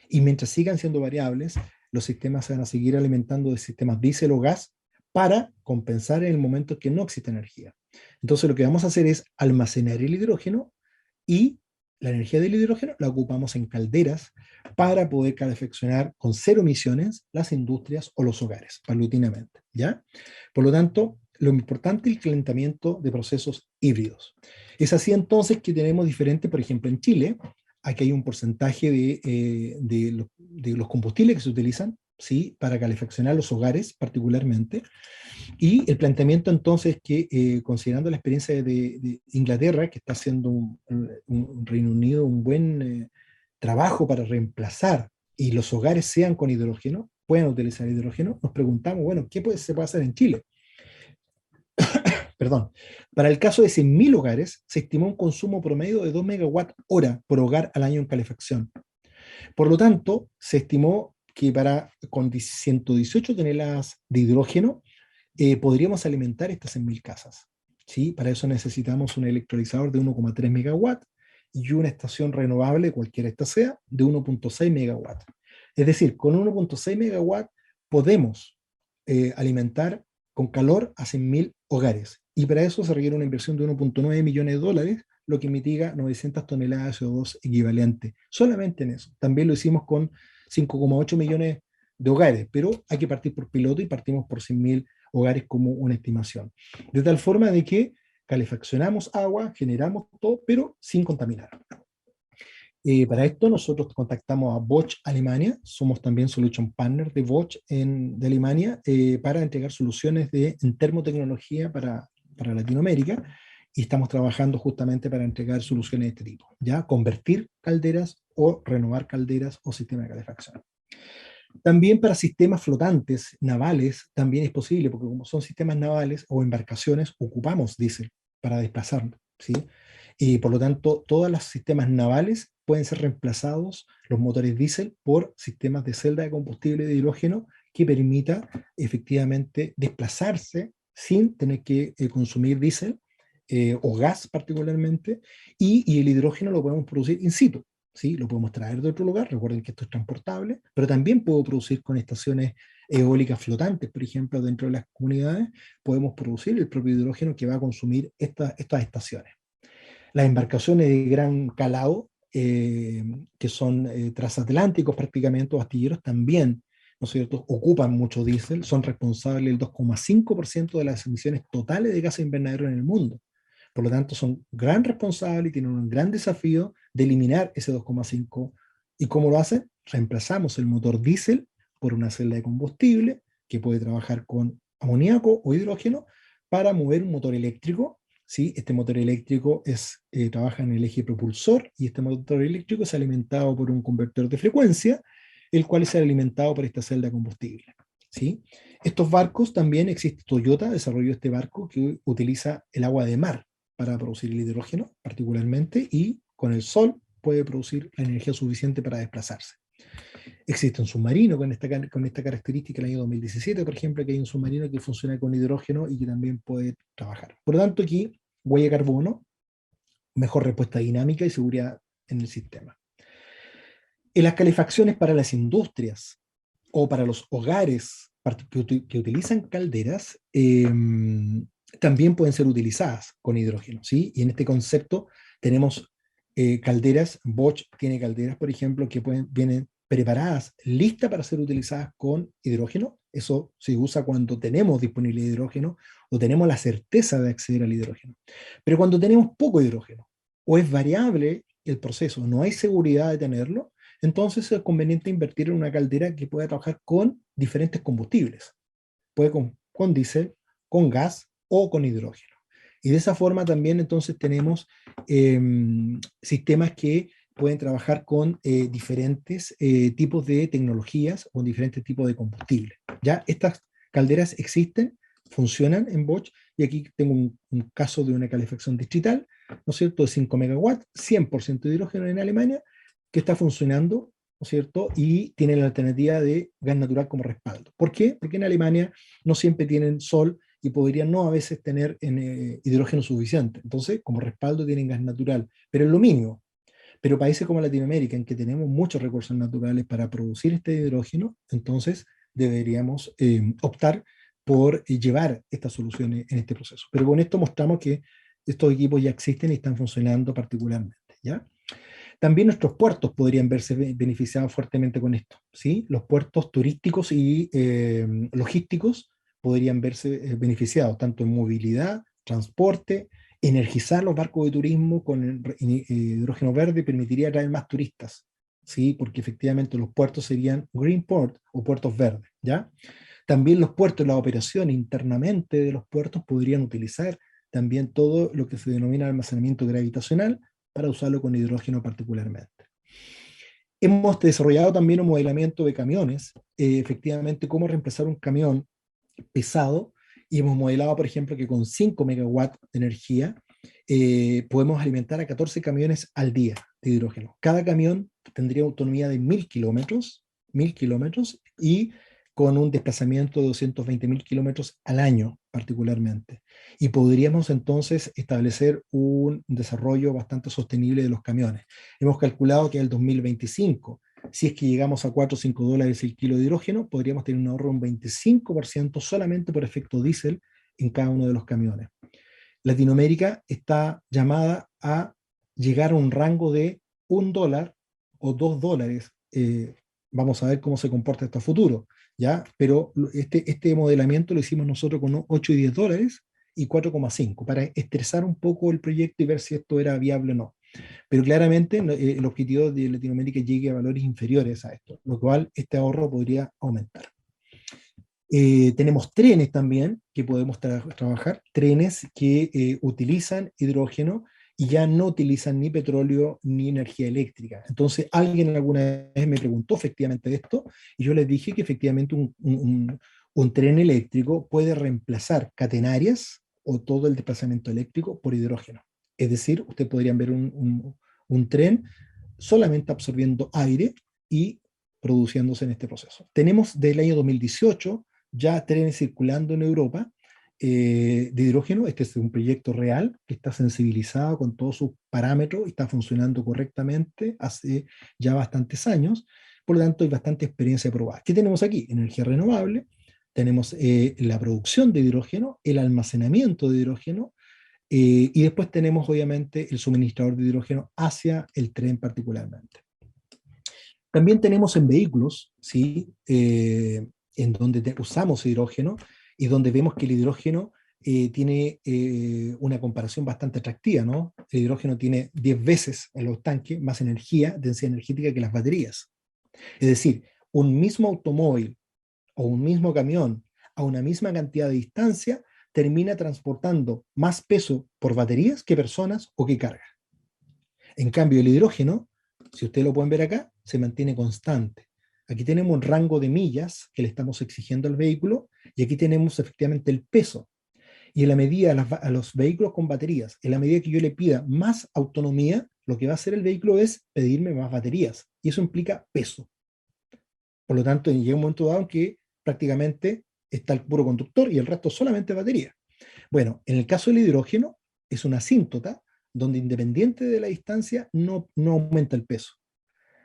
B: Y mientras sigan siendo variables, los sistemas se van a seguir alimentando de sistemas diésel o gas para compensar en el momento que no existe energía. Entonces lo que vamos a hacer es almacenar el hidrógeno y la energía del hidrógeno la ocupamos en calderas para poder calefaccionar con cero emisiones las industrias o los hogares, paulatinamente, ¿ya? Por lo tanto, lo importante es el calentamiento de procesos híbridos. Es así entonces que tenemos diferentes, por ejemplo, en Chile, aquí hay un porcentaje de los combustibles que se utilizan, ¿sí? Para calefaccionar los hogares particularmente, y el planteamiento entonces es que, considerando la experiencia de Inglaterra, que está haciendo un Reino Unido un buen trabajo para reemplazar y los hogares sean con hidrógeno, puedan utilizar hidrógeno, nos preguntamos, bueno, se puede hacer en Chile? Perdón. Para el caso de 100.000 hogares, se estimó un consumo promedio de 2 megawatt hora por hogar al año en calefacción. Por lo tanto, se estimó que con 118 toneladas de hidrógeno, podríamos alimentar estas 100.000 casas. ¿Sí? Para eso necesitamos un electrolizador de 1,3 megawatt y una estación renovable, cualquiera esta sea, de 1,6 megawatt. Es decir, con 1,6 megawatt podemos alimentar con calor a 100.000 hogares. Y para eso se requiere una inversión de 1,9 millones de dólares, lo que mitiga 900 toneladas de CO2 equivalente. Solamente en eso. También lo hicimos con 5,8 millones de hogares, pero hay que partir por piloto y partimos por 100.000 hogares como una estimación. De tal forma de que calefaccionamos agua, generamos todo, pero sin contaminar. Para esto nosotros contactamos a Bosch Alemania, somos también Solution Partner de Bosch de Alemania, para entregar soluciones en termotecnología para Latinoamérica, y estamos trabajando justamente para entregar soluciones de este tipo, ya convertir calderas o renovar calderas o sistemas de calefacción. También para sistemas flotantes navales también es posible, porque como son sistemas navales o embarcaciones, ocupamos diésel para desplazarnos, ¿sí? Y por lo tanto, todos los sistemas navales pueden ser reemplazados, los motores diésel, por sistemas de celda de combustible de hidrógeno que permita efectivamente desplazarse sin tener que consumir diésel o gas particularmente, y el hidrógeno lo podemos producir in situ. ¿Sí? Lo podemos traer de otro lugar, recuerden que esto es transportable, pero también puedo producir con estaciones eólicas flotantes, por ejemplo, dentro de las comunidades, podemos producir el propio hidrógeno que va a consumir estas estaciones. Las embarcaciones de gran calado, que son transatlánticos prácticamente, o astilleros, también, ¿no es cierto?, ocupan mucho diésel, son responsables del 2,5% de las emisiones totales de gases invernadero en el mundo. Por lo tanto, son gran responsables y tienen un gran desafío de eliminar ese 2,5. ¿Y cómo lo hacen? Reemplazamos el motor diésel por una celda de combustible que puede trabajar con amoníaco o hidrógeno para mover un motor eléctrico. ¿Sí? Este motor eléctrico trabaja en el eje propulsor, y este motor eléctrico es alimentado por un convertor de frecuencia, el cual es alimentado por esta celda de combustible. ¿Sí? Estos barcos también existe. Toyota desarrolló este barco que utiliza el agua de mar para producir el hidrógeno particularmente, y con el sol puede producir la energía suficiente para desplazarse. Existe un submarino con esta característica en el año 2017, por ejemplo, que hay un submarino que funciona con hidrógeno y que también puede trabajar. Por lo tanto, aquí, huella de carbono, mejor respuesta dinámica y seguridad en el sistema. En las calefacciones para las industrias o para los hogares que utilizan calderas, también pueden ser utilizadas con hidrógeno, ¿sí? Y en este concepto tenemos calderas. Bosch tiene calderas, por ejemplo, que vienen preparadas, listas para ser utilizadas con hidrógeno. Eso se usa cuando tenemos disponibilidad de hidrógeno o tenemos la certeza de acceder al hidrógeno. Pero cuando tenemos poco hidrógeno o es variable el proceso, no hay seguridad de tenerlo, entonces es conveniente invertir en una caldera que pueda trabajar con diferentes combustibles. Puede con diésel, con gas o con hidrógeno. Y de esa forma también entonces tenemos eh, sistemas que pueden trabajar con diferentes tipos de tecnologías o diferentes tipos de combustible. Ya estas calderas existen, funcionan en Bosch, y aquí tengo un caso de una calefacción distrital, ¿no es cierto?, de 5 megawatts, 100% de hidrógeno en Alemania, que está funcionando, ¿no es cierto?, y tiene la alternativa de gas natural como respaldo. ¿Por qué? Porque en Alemania no siempre tienen sol y podrían no a veces tener hidrógeno suficiente. Entonces, como respaldo tienen gas natural, pero es lo mínimo. Pero países como Latinoamérica, en que tenemos muchos recursos naturales para producir este hidrógeno, entonces deberíamos optar por llevar estas soluciones en este proceso. Pero con esto mostramos que estos equipos ya existen y están funcionando particularmente, ¿ya? También nuestros puertos podrían verse beneficiados fuertemente con esto, ¿sí? Los puertos turísticos y logísticos podrían verse beneficiados tanto en movilidad, transporte, energizar los barcos de turismo con hidrógeno verde permitiría atraer más turistas, ¿sí? Porque efectivamente los puertos serían green port o puertos verdes, ¿ya? También los puertos, la operación internamente de los puertos podrían utilizar también todo lo que se denomina almacenamiento gravitacional para usarlo con hidrógeno particularmente. Hemos desarrollado también un modelamiento de camiones, efectivamente cómo reemplazar un camión pesado, y hemos modelado, por ejemplo, que con 5 megawatts de energía podemos alimentar a 14 camiones al día de hidrógeno. Cada camión tendría autonomía de 1000 kilómetros, y con un desplazamiento de 220.000 kilómetros al año particularmente. Y podríamos entonces establecer un desarrollo bastante sostenible de los camiones. Hemos calculado que en el 2025, si es que llegamos a 4 o 5 dólares el kilo de hidrógeno, podríamos tener un ahorro de un 25% solamente por efecto diésel en cada uno de los camiones. Latinoamérica está llamada a llegar a un rango de $1 o $2. Vamos a ver cómo se comporta esto a futuro, ¿ya? Pero este modelamiento lo hicimos nosotros con 8 y 10 dólares y 4,5 para estresar un poco el proyecto y ver si esto era viable o no. Pero claramente el objetivo de Latinoamérica llegue a valores inferiores a esto, lo cual este ahorro podría aumentar. Tenemos trenes también que podemos trabajar, trenes que utilizan hidrógeno y ya no utilizan ni petróleo ni energía eléctrica. Entonces, alguien alguna vez me preguntó efectivamente de esto, y yo les dije que efectivamente un tren eléctrico puede reemplazar catenarias o todo el desplazamiento eléctrico por hidrógeno. Es decir, ustedes podrían ver un tren solamente absorbiendo aire y produciéndose en este proceso. Tenemos del año 2018 ya trenes circulando en Europa de hidrógeno. Este es un proyecto real que está sensibilizado con todos sus parámetros y está funcionando correctamente hace ya bastantes años. Por lo tanto, hay bastante experiencia probada. ¿Qué tenemos aquí? Energía renovable, tenemos la producción de hidrógeno, el almacenamiento de hidrógeno, y después tenemos obviamente el suministrador de hidrógeno hacia el tren particularmente. También tenemos en vehículos, ¿sí? En donde usamos hidrógeno y donde vemos que el hidrógeno tiene una comparación bastante atractiva, ¿no? El hidrógeno tiene 10 veces en los tanques más energía, densidad energética que las baterías. Es decir, un mismo automóvil o un mismo camión a una misma cantidad de distancia termina transportando más peso por baterías que personas o que carga. En cambio, el hidrógeno, si ustedes lo pueden ver acá, se mantiene constante. Aquí tenemos un rango de millas que le estamos exigiendo al vehículo, y aquí tenemos efectivamente el peso. Y en la medida a los vehículos con baterías, en la medida que yo le pida más autonomía, lo que va a hacer el vehículo es pedirme más baterías. Y eso implica peso. Por lo tanto, llega un momento dado en que prácticamente está el puro conductor y el resto solamente batería. Bueno, en el caso del hidrógeno, es una asíntota donde, independiente de la distancia, no aumenta el peso.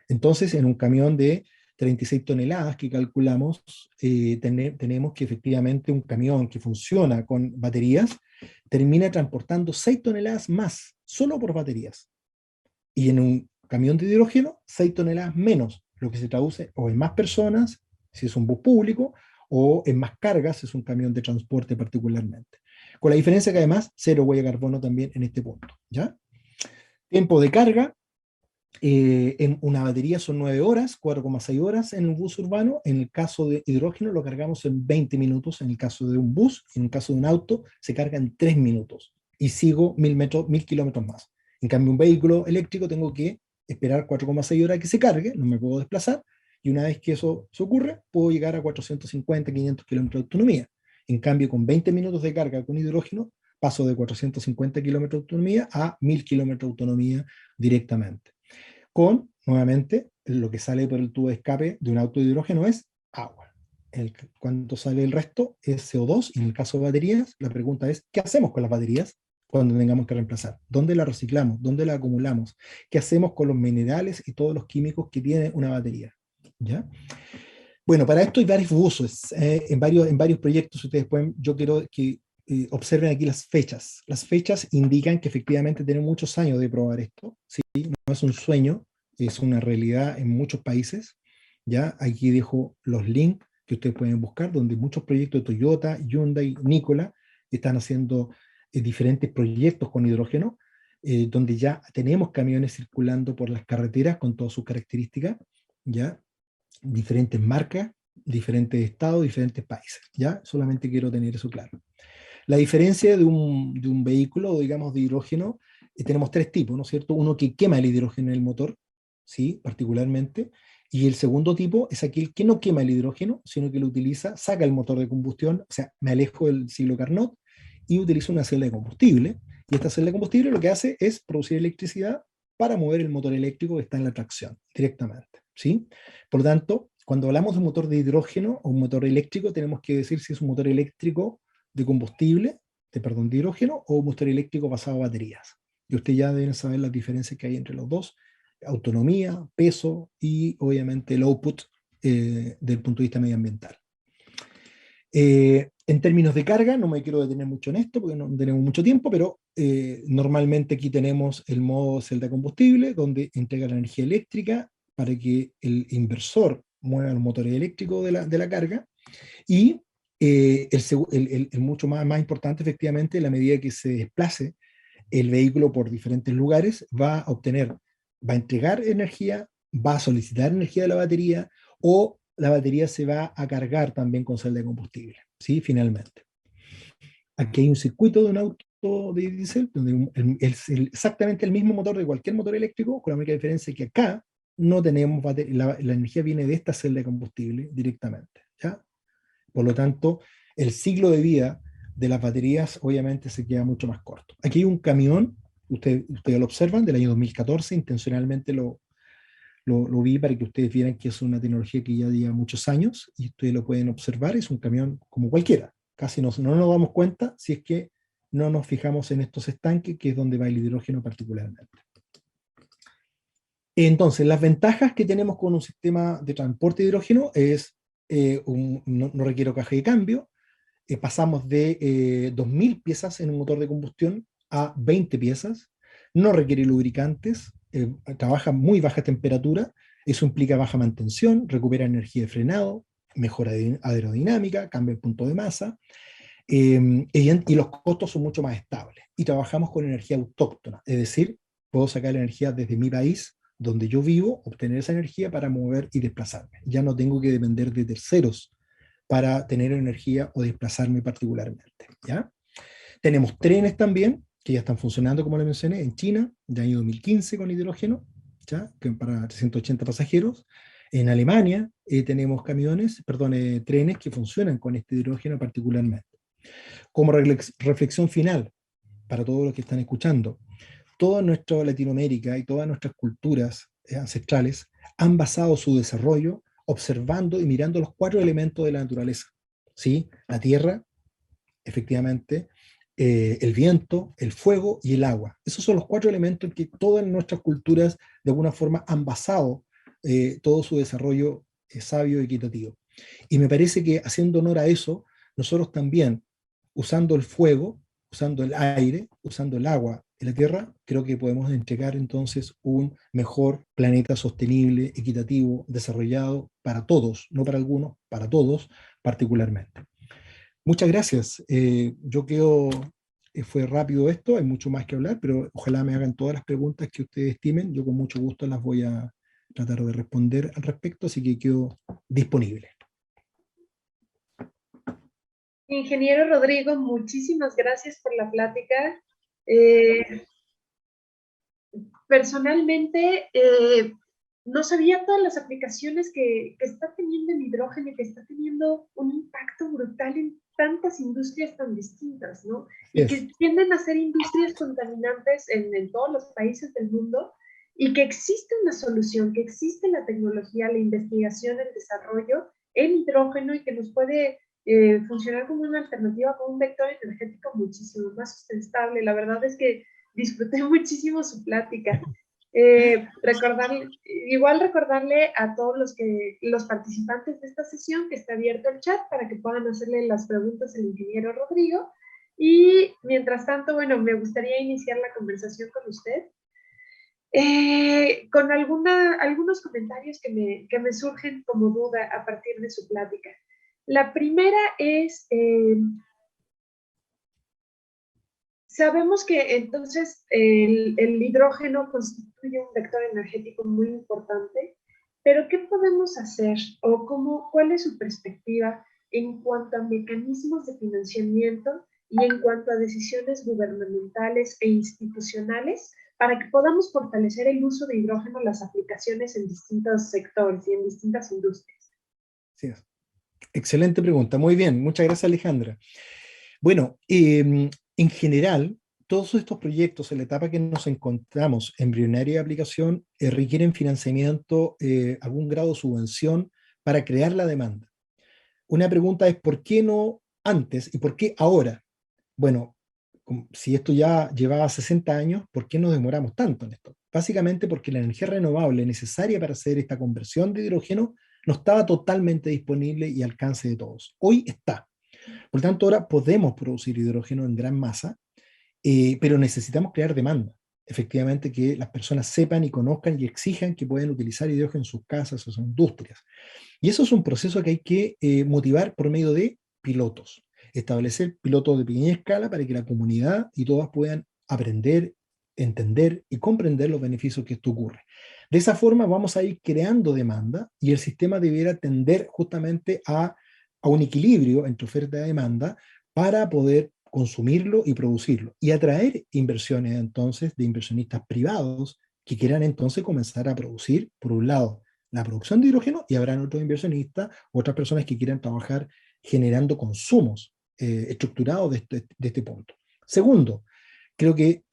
B: Entonces, en un camión de 36 toneladas que calculamos, tenemos que efectivamente un camión que funciona con baterías termina transportando 6 toneladas más, solo por baterías. Y en un camión de hidrógeno, 6 toneladas menos, lo que se traduce o en más personas, si es un bus público, o en más cargas, si es un camión de transporte particularmente. Con la diferencia que además, cero huella de carbono también en este punto, ¿ya? Tiempo de carga, en una batería son 9 horas, 4,6 horas en el bus urbano. En el caso de hidrógeno lo cargamos en 20 minutos, en el caso de un bus, en el caso de un auto se carga en 3 minutos y sigo 1000 kilómetros más. En cambio, un vehículo eléctrico tengo que esperar 4,6 horas que se cargue, no me puedo desplazar, y una vez que eso se ocurre, puedo llegar a 450, 500 kilómetros de autonomía. En cambio, con 20 minutos de carga con hidrógeno, paso de 450 kilómetros de autonomía a 1000 kilómetros de autonomía directamente. Con, nuevamente, lo que sale por el tubo de escape de un auto de hidrógeno es agua. Cuando sale el resto es CO2, y en el caso de baterías, la pregunta es, ¿qué hacemos con las baterías cuando tengamos que reemplazar? ¿Dónde las reciclamos? ¿Dónde las acumulamos? ¿Qué hacemos con los minerales y todos los químicos que tiene una batería? ¿Ya? Bueno, para esto hay varios usos, en varios proyectos. Ustedes pueden, yo quiero que observen aquí las fechas. Las fechas indican que efectivamente tenemos muchos años de probar esto, ¿sí? No es un sueño, es una realidad en muchos países. ¿Ya? Aquí dejo los links que ustedes pueden buscar, donde muchos proyectos de Toyota, Hyundai, Nikola están haciendo diferentes proyectos con hidrógeno, donde ya tenemos camiones circulando por las carreteras con todas sus características, ¿ya? Diferentes marcas, diferentes estados, diferentes países, ¿ya? Solamente quiero tener eso claro. La diferencia de un vehículo, digamos, de hidrógeno, tenemos tres tipos, ¿no es cierto? Uno que quema el hidrógeno en el motor, ¿sí? Particularmente, y el segundo tipo es aquel que no quema el hidrógeno, sino que lo utiliza, saca el motor de combustión, o sea, me alejo del ciclo Carnot y utilizo una celda de combustible, y esta celda de combustible lo que hace es producir electricidad para mover el motor eléctrico que está en la tracción, directamente, ¿sí? Por lo tanto, cuando hablamos de un motor de hidrógeno o un motor eléctrico, tenemos que decir si es un motor eléctrico de combustible, de hidrógeno, o un motor eléctrico basado a baterías. Y ustedes ya deben saber las diferencias que hay entre los dos: autonomía, peso y obviamente el output desde el punto de vista medioambiental. En términos de carga, no me quiero detener mucho en esto porque no tenemos mucho tiempo, pero normalmente aquí tenemos el modo celda de combustible, donde entrega la energía eléctrica para que el inversor mueva el motor eléctrico de la carga, y el mucho más importante, efectivamente, la medida que se desplace el vehículo por diferentes lugares, va a entregar energía, va a solicitar energía de la batería, o la batería se va a cargar también con celda de combustible, ¿sí? Finalmente. Aquí hay un circuito de un auto de diésel, donde es exactamente el mismo motor de cualquier motor eléctrico, con la única diferencia que acá no tenemos la energía viene de esta celda de combustible directamente, ¿ya? Por lo tanto, el ciclo de vida de las baterías obviamente se queda mucho más corto. Aquí hay un camión, ustedes lo observan, del año 2014, intencionalmente lo vi para que ustedes vieran que es una tecnología que ya lleva muchos años, y ustedes lo pueden observar, es un camión como cualquiera. Casi no nos damos cuenta si es que no nos fijamos en estos estanques, que es donde va el hidrógeno particularmente. Entonces, las ventajas que tenemos con un sistema de transporte de hidrógeno es, no requiero caja de cambio, pasamos de 2000 piezas en un motor de combustión a 20 piezas, no requiere lubricantes, trabaja a muy baja temperatura, eso implica baja mantención, recupera energía de frenado, mejora aerodinámica, cambia el punto de masa, y los costos son mucho más estables. Y trabajamos con energía autóctona, es decir, puedo sacar la energía desde mi país, donde yo vivo, obtener esa energía para mover y desplazarme. Ya no tengo que depender de terceros para tener energía o desplazarme particularmente, ¿ya? Tenemos trenes también, que ya están funcionando, como les mencioné, en China, de año 2015 con hidrógeno, ¿ya? Que para 380 pasajeros. En Alemania tenemos trenes que funcionan con este hidrógeno particularmente. Como reflexión final, para todos los que están escuchando, toda nuestra Latinoamérica y todas nuestras culturas ancestrales han basado su desarrollo observando y mirando los 4 elementos de la naturaleza, ¿sí? La tierra, efectivamente, el viento, el fuego y el agua. Esos son los 4 elementos en que todas nuestras culturas de alguna forma han basado todo su desarrollo sabio y equitativo. Y me parece que, haciendo honor a eso, nosotros también, usando el fuego, usando el aire, usando el agua y la tierra, creo que podemos entregar entonces un mejor planeta sostenible, equitativo, desarrollado para todos, no para algunos, para todos particularmente. Muchas gracias. Yo creo fue rápido esto, hay mucho más que hablar, pero ojalá me hagan todas las preguntas que ustedes estimen. Yo con mucho gusto las voy a tratar de responder al respecto, así que quedo disponible.
A: Ingeniero Rodrigo, muchísimas gracias por la plática. Eh, Personalmente, no sabía todas las aplicaciones que está teniendo el hidrógeno y que está teniendo un impacto brutal en tantas industrias tan distintas, ¿no? Y
B: Es,
A: que tienden a ser industrias contaminantes en todos los países del mundo y que existe una solución, que existe la tecnología, la investigación, el desarrollo en hidrógeno y que nos puede funcionar como una alternativa, como un vector energético muchísimo más sustentable. La verdad es que disfruté muchísimo su plática. Igual recordarle a todos los participantes de esta sesión que está abierto el chat para que puedan hacerle las preguntas al ingeniero Rodrigo. Y mientras tanto, bueno, me gustaría iniciar la conversación con usted con algunos comentarios que me surgen como duda a partir de su plática. La primera es, sabemos que entonces el hidrógeno constituye un vector energético muy importante, pero ¿qué podemos hacer o cuál es su perspectiva en cuanto a mecanismos de financiamiento y en cuanto a decisiones gubernamentales e institucionales para que podamos fortalecer el uso de hidrógeno en las aplicaciones en distintos sectores y en distintas industrias?
B: sí, excelente pregunta. Muy bien, muchas gracias, Alejandra. Bueno, en general, todos estos proyectos en la etapa que nos encontramos, embrionaria de aplicación, requieren financiamiento, algún grado de subvención para crear la demanda. Una pregunta es, ¿por qué no antes y por qué ahora? Bueno, si esto ya llevaba 60 años, ¿por qué nos demoramos tanto en esto? Básicamente porque la energía renovable necesaria para hacer esta conversión de hidrógeno no estaba totalmente disponible y al alcance de todos. Hoy está. Por lo tanto, ahora podemos producir hidrógeno en gran masa, pero necesitamos crear demanda. Efectivamente, que las personas sepan y conozcan y exijan que pueden utilizar hidrógeno en sus casas o sus industrias. Y eso es un proceso que hay que motivar por medio de pilotos. Establecer pilotos de pequeña escala para que la comunidad y todas puedan aprender, entender y comprender los beneficios que esto ocurre. De esa forma vamos a ir creando demanda y el sistema debiera tender justamente a un equilibrio entre oferta y demanda para poder consumirlo y producirlo y atraer inversiones entonces de inversionistas privados que quieran entonces comenzar a producir, por un lado, la producción de hidrógeno y habrán otros inversionistas, otras personas que quieran trabajar generando consumos estructurados de este punto. Segundo, creo que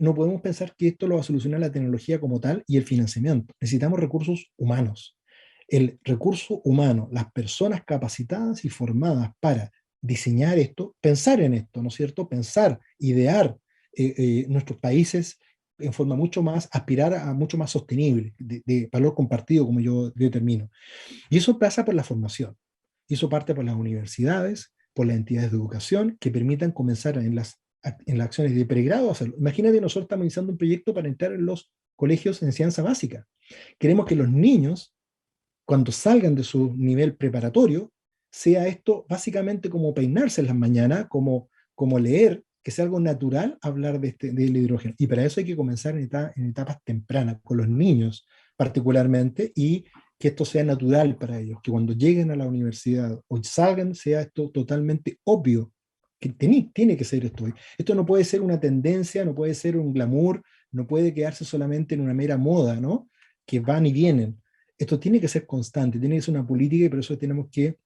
B: no podemos pensar que esto lo va a solucionar la tecnología como tal y el financiamiento. Necesitamos recursos humanos. El recurso humano, las personas capacitadas y formadas para diseñar esto, pensar en esto, ¿no es cierto? Pensar, idear nuestros países en forma mucho más, aspirar a mucho más sostenible, de valor compartido, como yo determino. Y eso pasa por la formación. Y eso parte por las universidades, por las entidades de educación, que permitan comenzar en las acciones de pregrado a hacerlo. Imagínate, nosotros estamos iniciando un proyecto para entrar en los colegios de enseñanza básica. Queremos que los niños, cuando salgan de su nivel preparatorio, sea esto básicamente como peinarse en las mañanas, como leer, que sea algo natural hablar del hidrógeno. Y para eso hay que comenzar en etapas tempranas, con los niños particularmente, y que esto sea natural para ellos, que cuando lleguen a la universidad o salgan sea esto totalmente obvio, que tiene que ser esto. Esto no puede ser una tendencia, no puede ser un glamour, no puede quedarse solamente en una mera moda, ¿no? Que van y vienen. Esto tiene que ser constante, tiene que ser una política y por eso tenemos que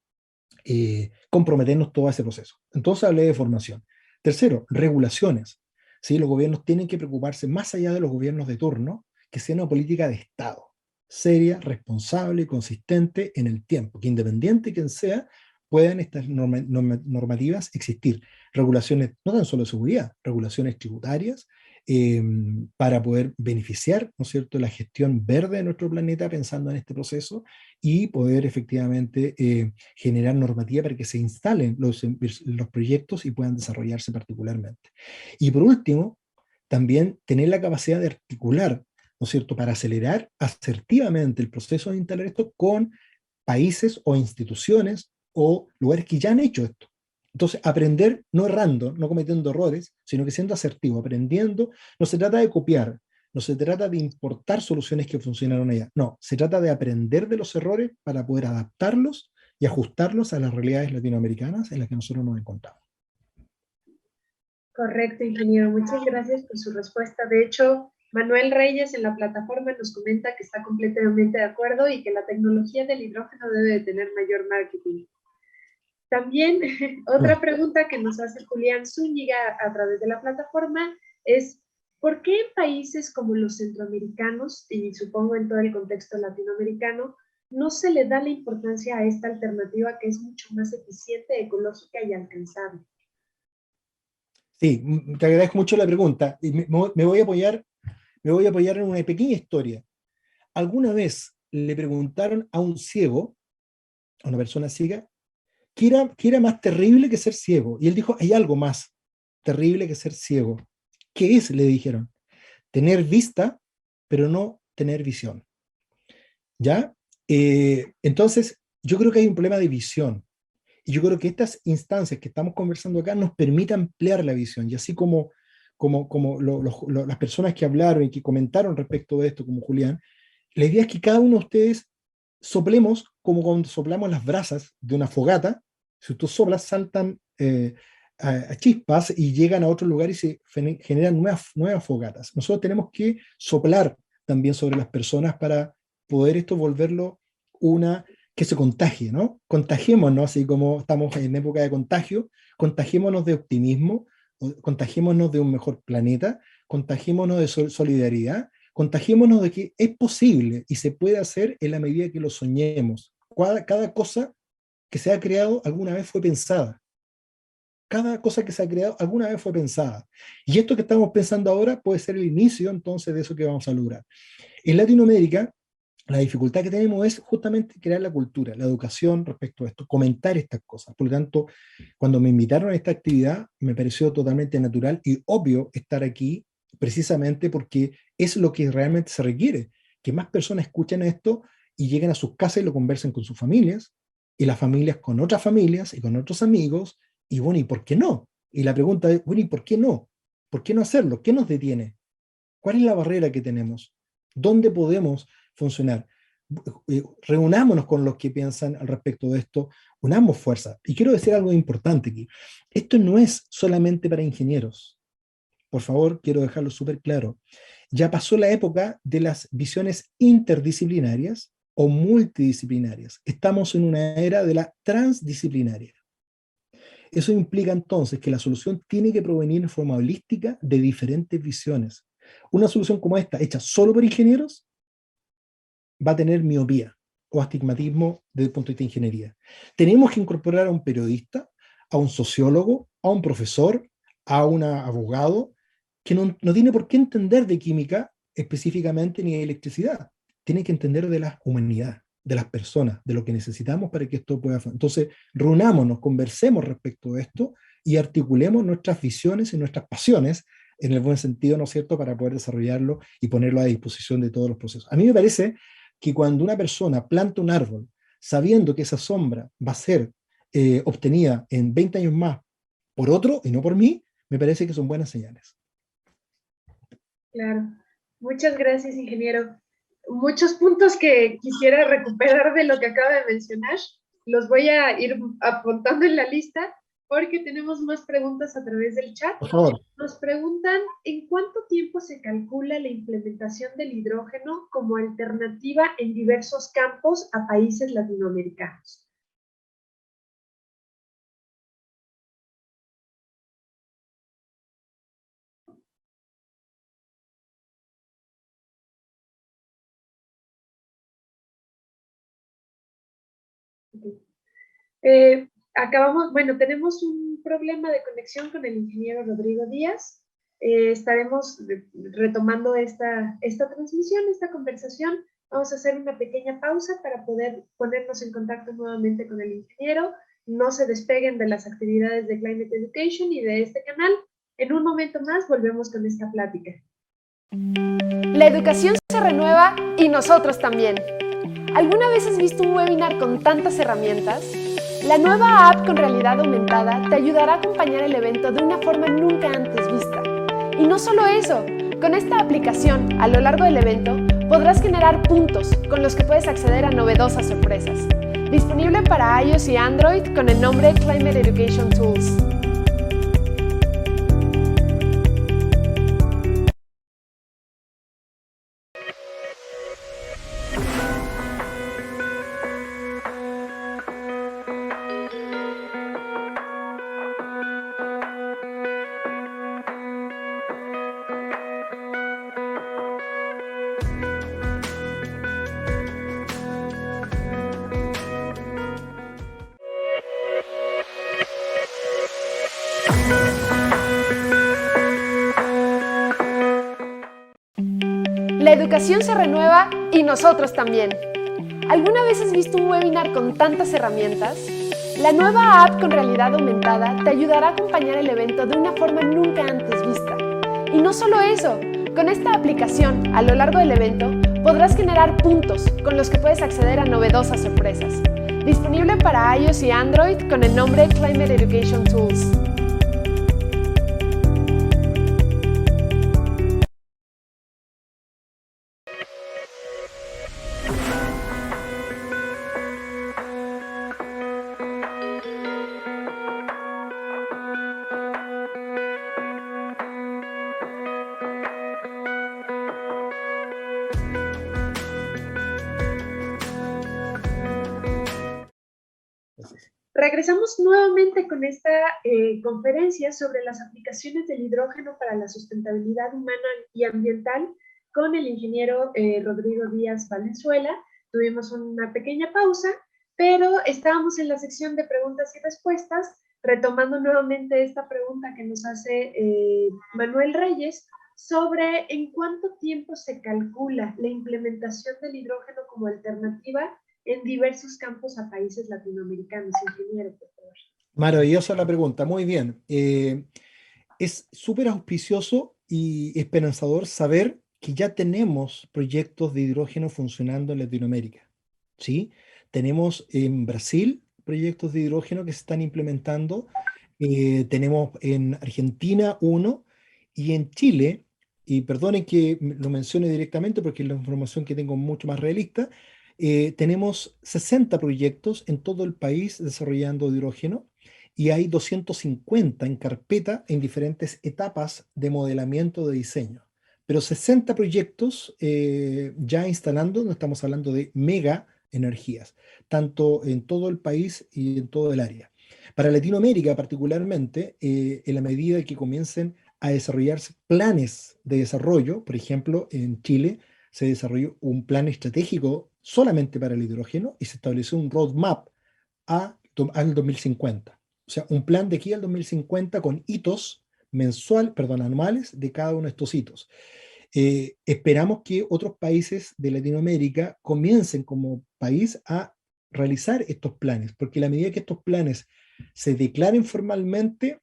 B: comprometernos todo ese proceso. Entonces hablé de formación. Tercero, regulaciones. ¿Sí? Los gobiernos tienen que preocuparse, más allá de los gobiernos de turno, que sea una política de Estado, seria, responsable, consistente en el tiempo, que independiente quien sea, puedan estas normativas existir. Regulaciones no tan solo de seguridad, regulaciones tributarias, para poder beneficiar, ¿no es cierto?, la gestión verde de nuestro planeta pensando en este proceso y poder efectivamente generar normativa para que se instalen los proyectos y puedan desarrollarse particularmente. Y por último, también tener la capacidad de articular, ¿no es cierto?, para acelerar asertivamente el proceso de instalar esto con países o instituciones o lugares que ya han hecho esto. Entonces, aprender no errando, no cometiendo errores, sino que siendo asertivo, aprendiendo. No se trata de copiar, no se trata de importar soluciones que funcionaron allá. No, se trata de aprender de los errores para poder adaptarlos y ajustarlos a las realidades latinoamericanas en las que nosotros nos encontramos.
A: Correcto, ingeniero. Muchas gracias por su respuesta. De hecho, Manuel Reyes en la plataforma nos comenta que está completamente de acuerdo y que la tecnología del hidrógeno debe de tener mayor marketing. También otra pregunta que nos hace Julián Zúñiga a través de la plataforma es, ¿por qué en países como los centroamericanos, y supongo en todo el contexto latinoamericano, no se le da la importancia a esta alternativa que es mucho más eficiente, ecológica y alcanzable?
B: Sí, te agradezco mucho la pregunta. Y me voy a apoyar en una pequeña historia. Alguna vez le preguntaron a un ciego, a una persona ciega, qué era más terrible que ser ciego. Y él dijo, hay algo más terrible que ser ciego. ¿Qué es? Le dijeron. Tener vista, pero no tener visión. ¿Ya? Entonces, yo creo que hay un problema de visión. Y yo creo que estas instancias que estamos conversando acá nos permiten ampliar la visión. Y así como las personas que hablaron y que comentaron respecto de esto, como Julián, la idea es que cada uno de ustedes soplemos como cuando soplamos las brasas de una fogata. Si tú soplas, saltan a chispas y llegan a otro lugar y se generan nuevas fogatas. Nosotros tenemos que soplar también sobre las personas para poder esto volverlo una que se contagie, ¿no? Contagiémonos, así como estamos en época de contagio, contagiémonos de optimismo, contagiémonos de un mejor planeta, contagiémonos de solidaridad, contagiémonos de que es posible y se puede hacer en la medida que lo soñemos. Cada cosa que se ha creado alguna vez fue pensada. Cada cosa que se ha creado alguna vez fue pensada. Y esto que estamos pensando ahora puede ser el inicio entonces de eso que vamos a lograr. En Latinoamérica, la dificultad que tenemos es justamente crear la cultura, la educación respecto a esto, comentar estas cosas. Por lo tanto, cuando me invitaron a esta actividad, me pareció totalmente natural y obvio estar aquí precisamente porque es lo que realmente se requiere, que más personas escuchen esto y lleguen a sus casas y lo conversen con sus familias, y las familias con otras familias y con otros amigos, y bueno, ¿y por qué no? Y la pregunta es, bueno, ¿y por qué no? ¿Por qué no hacerlo? ¿Qué nos detiene? ¿Cuál es la barrera que tenemos? ¿Dónde podemos funcionar? Reunámonos con los que piensan al respecto de esto, unamos fuerzas. Y quiero decir algo importante aquí. Esto no es solamente para ingenieros. Por favor, quiero dejarlo súper claro. Ya pasó la época de las visiones interdisciplinarias o multidisciplinarias. Estamos en una era de la transdisciplinaria. Eso implica entonces que la solución tiene que provenir en forma holística de diferentes visiones. Una solución como esta, hecha solo por ingenieros, va a tener miopía o astigmatismo desde el punto de vista de ingeniería. Tenemos que incorporar a un periodista, a un sociólogo, a un profesor, a un abogado, que no tiene por qué entender de química específicamente ni de electricidad. Tiene que entender de la humanidad, de las personas, de lo que necesitamos para que esto pueda funcionar. Entonces, reunámonos, conversemos respecto de esto y articulemos nuestras visiones y nuestras pasiones en el buen sentido, ¿no es cierto?, para poder desarrollarlo y ponerlo a disposición de todos los procesos. A mí me parece que cuando una persona planta un árbol sabiendo que esa sombra va a ser obtenida en 20 años más por otro y no por mí, me parece que son buenas señales.
A: Claro. Muchas gracias, ingeniero. Muchos puntos que quisiera recuperar de lo que acaba de mencionar. Los voy a ir apuntando en la lista porque tenemos más preguntas a través del chat.
B: Por favor.
A: Nos preguntan, ¿en cuánto tiempo se calcula la implementación del hidrógeno como alternativa en diversos campos a países latinoamericanos? Acabamos, bueno, tenemos un problema de conexión con el ingeniero Rodrigo Díaz. Estaremos retomando esta transmisión, esta conversación. Vamos a hacer una pequeña pausa para poder ponernos en contacto nuevamente con el ingeniero. No se despeguen de las actividades de Climate Education y de este canal. En un momento más volvemos con esta plática.
C: La educación se renueva y nosotros también. ¿Alguna vez has visto un webinar con tantas herramientas? La nueva app con realidad aumentada te ayudará a acompañar el evento de una forma nunca antes vista. Y no solo eso, con esta aplicación, a lo largo del evento, podrás generar puntos con los que puedes acceder a novedosas sorpresas. Disponible para iOS y Android con el nombre Climate Education Tools. La educación se renueva y nosotros también. ¿Alguna vez has visto un webinar con tantas herramientas? La nueva app con realidad aumentada te ayudará a acompañar el evento de una forma nunca antes vista. Y no solo eso, con esta aplicación, a lo largo del evento, podrás generar puntos con los que puedes acceder a novedosas sorpresas. Disponible para iOS y Android con el nombre Climate Education Tools.
A: Regresamos nuevamente con esta conferencia sobre las aplicaciones del hidrógeno para la sustentabilidad humana y ambiental con el ingeniero Rodrigo Díaz Valenzuela. Tuvimos una pequeña pausa, pero estábamos en la sección de preguntas y respuestas, retomando nuevamente esta pregunta que nos hace Manuel Reyes sobre en cuánto tiempo se calcula la implementación del hidrógeno como alternativa en diversos campos a países latinoamericanos. Ingeniero, por favor.
B: Maravillosa la pregunta, muy bien. Es súper auspicioso y esperanzador saber que ya tenemos proyectos de hidrógeno funcionando en Latinoamérica. ¿Sí? Tenemos en Brasil proyectos de hidrógeno que se están implementando, tenemos en Argentina uno y en Chile, y perdonen que lo mencione directamente porque es la información que tengo mucho más realista, tenemos 60 proyectos en todo el país desarrollando hidrógeno y hay 250 en carpeta en diferentes etapas de modelamiento de diseño. Pero 60 proyectos ya instalando, no estamos hablando de mega energías, tanto en todo el país y en todo el área. Para Latinoamérica particularmente, en la medida que comiencen a desarrollarse planes de desarrollo, por ejemplo, en Chile se desarrolló un plan estratégico solamente para el hidrógeno y se estableció un roadmap al 2050. O sea, un plan de aquí al 2050 con hitos anuales de cada uno de estos hitos. Esperamos que otros países de Latinoamérica comiencen como país a realizar estos planes, porque a la medida que estos planes se declaren formalmente,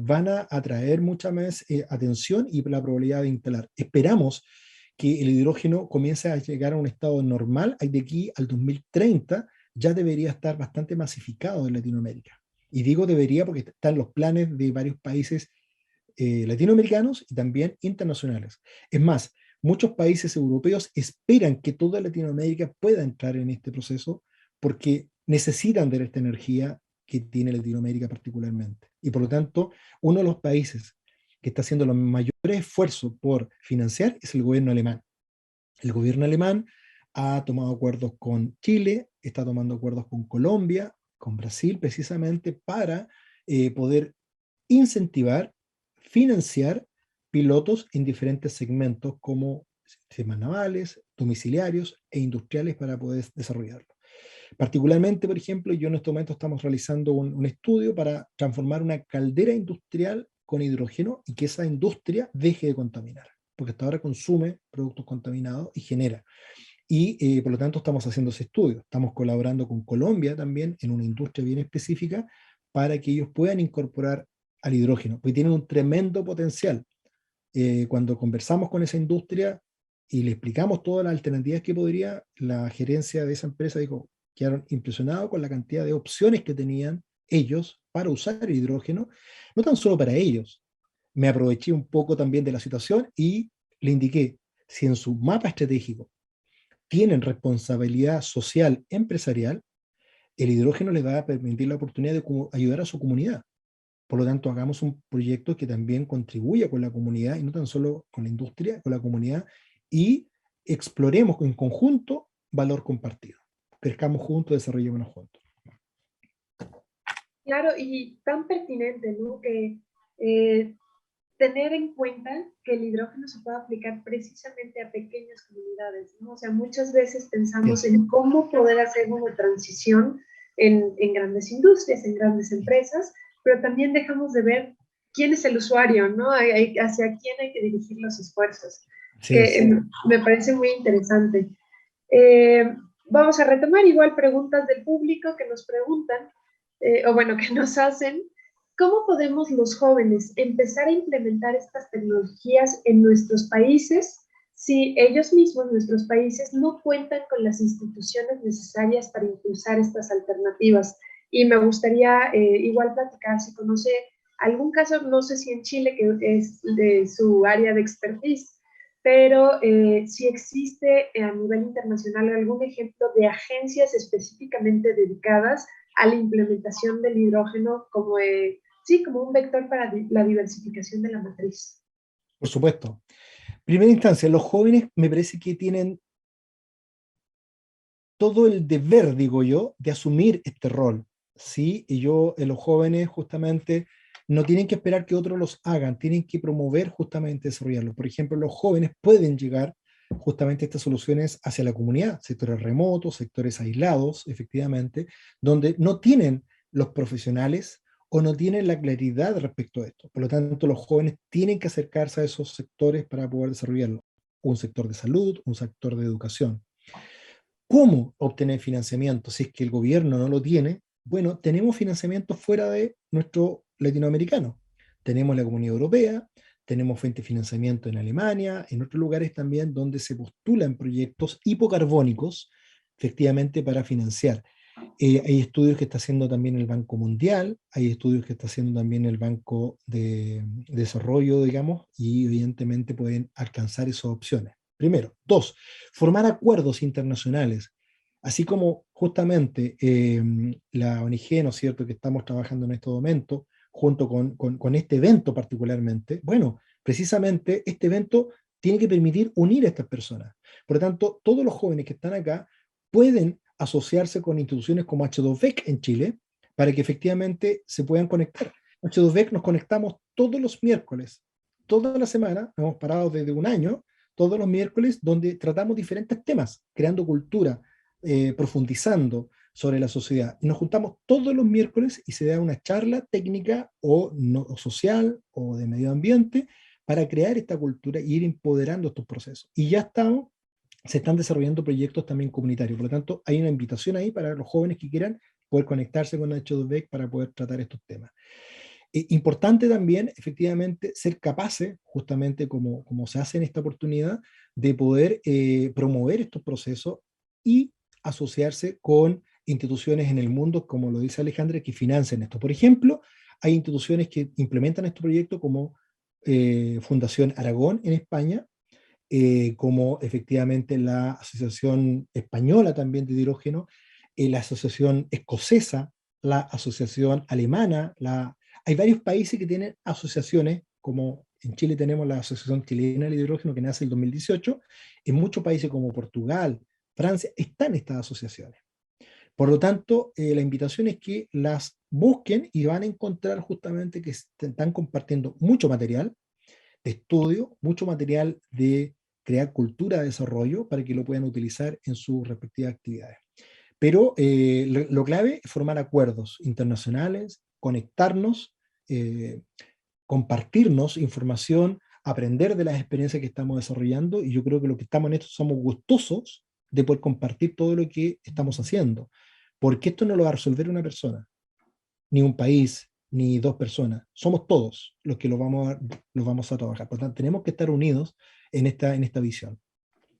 B: van a atraer mucha más atención y la probabilidad de instalar. Esperamos que el hidrógeno comience a llegar a un estado normal, de aquí al 2030 ya debería estar bastante masificado en Latinoamérica. Y digo debería porque están los planes de varios países latinoamericanos y también internacionales. Es más, muchos países europeos esperan que toda Latinoamérica pueda entrar en este proceso porque necesitan de esta energía que tiene Latinoamérica particularmente. Y por lo tanto, uno de los países que está haciendo los mayores esfuerzos por financiar es el gobierno alemán. El gobierno alemán ha tomado acuerdos con Chile, está tomando acuerdos con Colombia, con Brasil, precisamente para poder incentivar, financiar pilotos en diferentes segmentos como sistemas navales, domiciliarios e industriales para poder desarrollarlo. Particularmente, por ejemplo, yo en este momento estamos realizando un estudio para transformar una caldera industrial con hidrógeno y que esa industria deje de contaminar, porque hasta ahora consume productos contaminados y genera. Y por lo tanto estamos haciendo ese estudio. Estamos colaborando con Colombia también en una industria bien específica para que ellos puedan incorporar al hidrógeno, porque tienen un tremendo potencial. Cuando conversamos con esa industria y le explicamos todas las alternativas que podría, la gerencia de esa empresa dijo, quedaron impresionados con la cantidad de opciones que tenían ellos para usar el hidrógeno, no tan solo para ellos. Me aproveché un poco también de la situación y le indiqué, si en su mapa estratégico tienen responsabilidad social empresarial, el hidrógeno les va a permitir la oportunidad de ayudar a su comunidad. Por lo tanto, hagamos un proyecto que también contribuya con la comunidad y no tan solo con la industria, con la comunidad, y exploremos en conjunto valor compartido. Crezcamos juntos, desarrollémonos juntos.
A: Claro, y tan pertinente, ¿no? Que tener en cuenta que el hidrógeno se puede aplicar precisamente a pequeñas comunidades, ¿no? O sea, muchas veces pensamos en cómo poder hacer una transición en grandes industrias, en grandes empresas, pero también dejamos de ver quién es el usuario, ¿no? Hacia quién hay que dirigir los esfuerzos, que me parece muy interesante. Vamos a retomar igual preguntas del público que nos preguntan, o bueno, que nos hacen. ¿Cómo podemos los jóvenes empezar a implementar estas tecnologías en nuestros países si ellos mismos, nuestros países, no cuentan con las instituciones necesarias para impulsar estas alternativas? Y me gustaría igual platicar si conoce algún caso, no sé si en Chile, que es de su área de expertise, pero si existe a nivel internacional algún ejemplo de agencias específicamente dedicadas a la implementación del hidrógeno como, sí, como un vector para la diversificación de la matriz.
B: Por supuesto. Primera instancia, los jóvenes me parece que tienen todo el deber, digo yo, de asumir este rol. ¿Sí? Y los jóvenes justamente no tienen que esperar que otros los hagan, tienen que promover justamente desarrollarlo. Por ejemplo, los jóvenes pueden llegar justamente a estas soluciones hacia la comunidad, sectores remotos, sectores aislados, efectivamente, donde no tienen los profesionales o no tienen la claridad respecto a esto. Por lo tanto, los jóvenes tienen que acercarse a esos sectores para poder desarrollarlo. Un sector de salud, un sector de educación. ¿Cómo obtener financiamiento si es que el gobierno no lo tiene? Bueno, tenemos financiamiento fuera de nuestro latinoamericano. Tenemos la Comunidad Europea, tenemos fuente de financiamiento en Alemania, en otros lugares también donde se postulan proyectos hipocarbónicos, efectivamente, para financiar. Hay estudios que está haciendo también el Banco Mundial, hay estudios que está haciendo también el Banco de Desarrollo, digamos, y evidentemente pueden alcanzar esas opciones. Primero. Dos, formar acuerdos internacionales. Así como justamente la ONG, ¿no es cierto?, que estamos trabajando en este momento, junto con este evento particularmente, bueno, precisamente este evento tiene que permitir unir a estas personas. Por lo tanto, todos los jóvenes que están acá pueden asociarse con instituciones como H2VEC en Chile para que efectivamente se puedan conectar. H2VEC nos conectamos todos los miércoles, toda la semana, hemos parado desde un año, todos los miércoles, donde tratamos diferentes temas, creando cultura, profundizando sobre la sociedad. Y nos juntamos todos los miércoles y se da una charla técnica o social o de medio ambiente para crear esta cultura y ir empoderando estos procesos. Y ya se están desarrollando proyectos también comunitarios. Por lo tanto, hay una invitación ahí para los jóvenes que quieran poder conectarse con H2VEC para poder tratar estos temas. Importante también, efectivamente, ser capaces, justamente como se hace en esta oportunidad, de poder promover estos procesos y asociarse con instituciones en el mundo, como lo dice Alejandra, que financian esto. Por ejemplo, hay instituciones que implementan este proyecto como Fundación Aragón en España, como efectivamente la Asociación Española también de Hidrógeno, la Asociación Escocesa, la Asociación Alemana, hay varios países que tienen asociaciones, como en Chile tenemos la Asociación Chilena de Hidrógeno que nace en el 2018, en muchos países como Portugal, Francia, están estas asociaciones. Por lo tanto, la invitación es que las busquen y van a encontrar justamente que están compartiendo mucho material de estudio, mucho material de crear cultura de desarrollo para que lo puedan utilizar en sus respectivas actividades. Pero lo clave es formar acuerdos internacionales, conectarnos, compartirnos información, aprender de las experiencias que estamos desarrollando, y yo creo que lo que estamos en esto somos gustosos de poder compartir todo lo que estamos haciendo, porque esto no lo va a resolver una persona, ni un país, ni dos personas, somos todos los que los vamos a trabajar. Por lo tanto, tenemos que estar unidos en esta visión.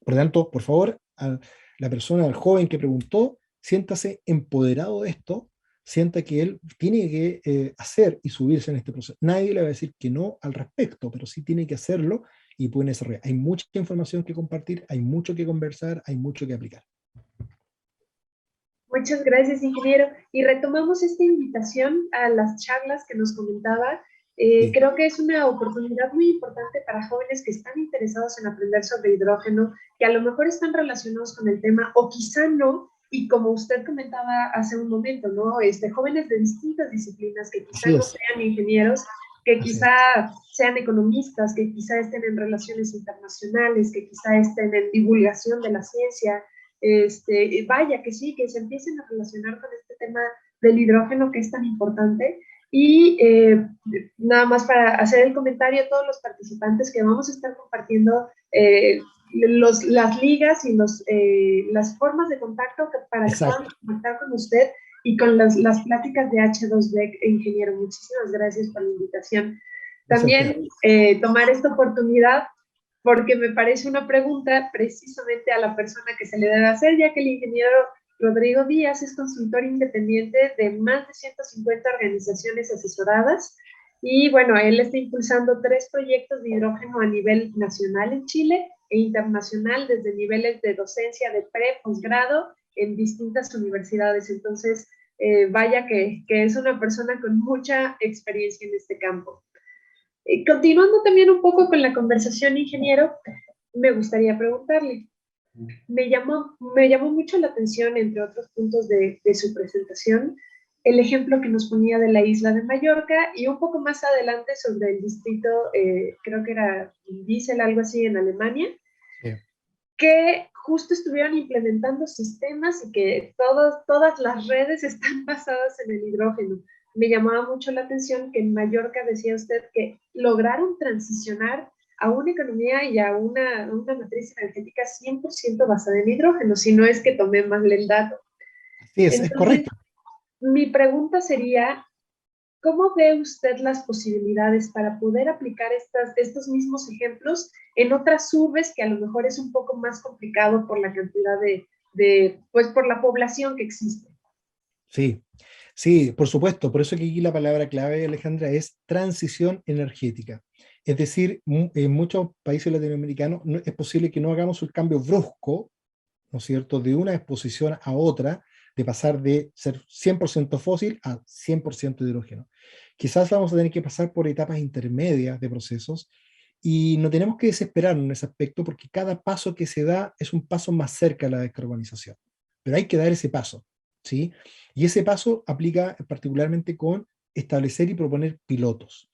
B: Por lo tanto, por favor, a la persona, al joven que preguntó, siéntase empoderado de esto, sienta que él tiene que hacer y subirse en este proceso. Nadie le va a decir que no al respecto, pero sí tiene que hacerlo y pueden desarrollar. Hay mucha información que compartir, hay mucho que conversar, hay mucho que aplicar.
A: Muchas gracias, ingeniero. Y retomamos esta invitación a las charlas que nos comentaba.
B: Sí.
A: Creo que es una oportunidad muy importante para jóvenes que están interesados en aprender sobre hidrógeno, que a lo mejor están relacionados con el tema o quizá no, y como usted comentaba hace un momento, ¿no? Jóvenes de distintas disciplinas que quizá no sean ingenieros, que quizá sean economistas, que quizá estén en relaciones internacionales, que quizá estén en divulgación de la ciencia. Vaya que sí, que se empiecen a relacionar con este tema del hidrógeno que es tan importante. Y nada más para hacer el comentario a todos los participantes que vamos a estar compartiendo las ligas y las formas de contacto para que puedan contactar con usted y con las pláticas de H2B, ingeniero. Muchísimas gracias por la invitación. También tomar esta oportunidad porque me parece una pregunta precisamente a la persona que se le debe hacer, ya que el ingeniero Rodrigo Díaz es consultor independiente de más de 150 organizaciones asesoradas y bueno, él está impulsando 3 proyectos de hidrógeno a nivel nacional en Chile e internacional desde niveles de docencia de posgrado en distintas universidades. Entonces, vaya que es una persona con mucha experiencia en este campo. Continuando también un poco con la conversación, ingeniero, me gustaría preguntarle, me llamó mucho la atención, entre otros puntos de su presentación, el ejemplo que nos ponía de la isla de Mallorca y un poco más adelante sobre el distrito, creo que era Diesel, algo así, en Alemania, que justo estuvieron implementando sistemas y que todas las redes están basadas en el hidrógeno. Me llamaba mucho la atención que en Mallorca decía usted que lograron transicionar a una economía y a una matriz energética 100% basada en hidrógeno, si no es que tomé mal el dato.
B: Sí, es correcto.
A: Mi pregunta sería, ¿cómo ve usted las posibilidades para poder aplicar estos mismos ejemplos en otras urbes que a lo mejor es un poco más complicado por la cantidad pues por la población que existe?
B: Sí, por supuesto. Por eso que aquí la palabra clave, Alejandra, es transición energética. Es decir, en muchos países latinoamericanos es posible que no hagamos el cambio brusco, ¿no es cierto?, de una exposición a otra, de pasar de ser 100% fósil a 100% hidrógeno. Quizás vamos a tener que pasar por etapas intermedias de procesos y no tenemos que desesperarnos en ese aspecto porque cada paso que se da es un paso más cerca a la descarbonización. Pero hay que dar ese paso, ¿sí? Y ese paso aplica particularmente con establecer y proponer pilotos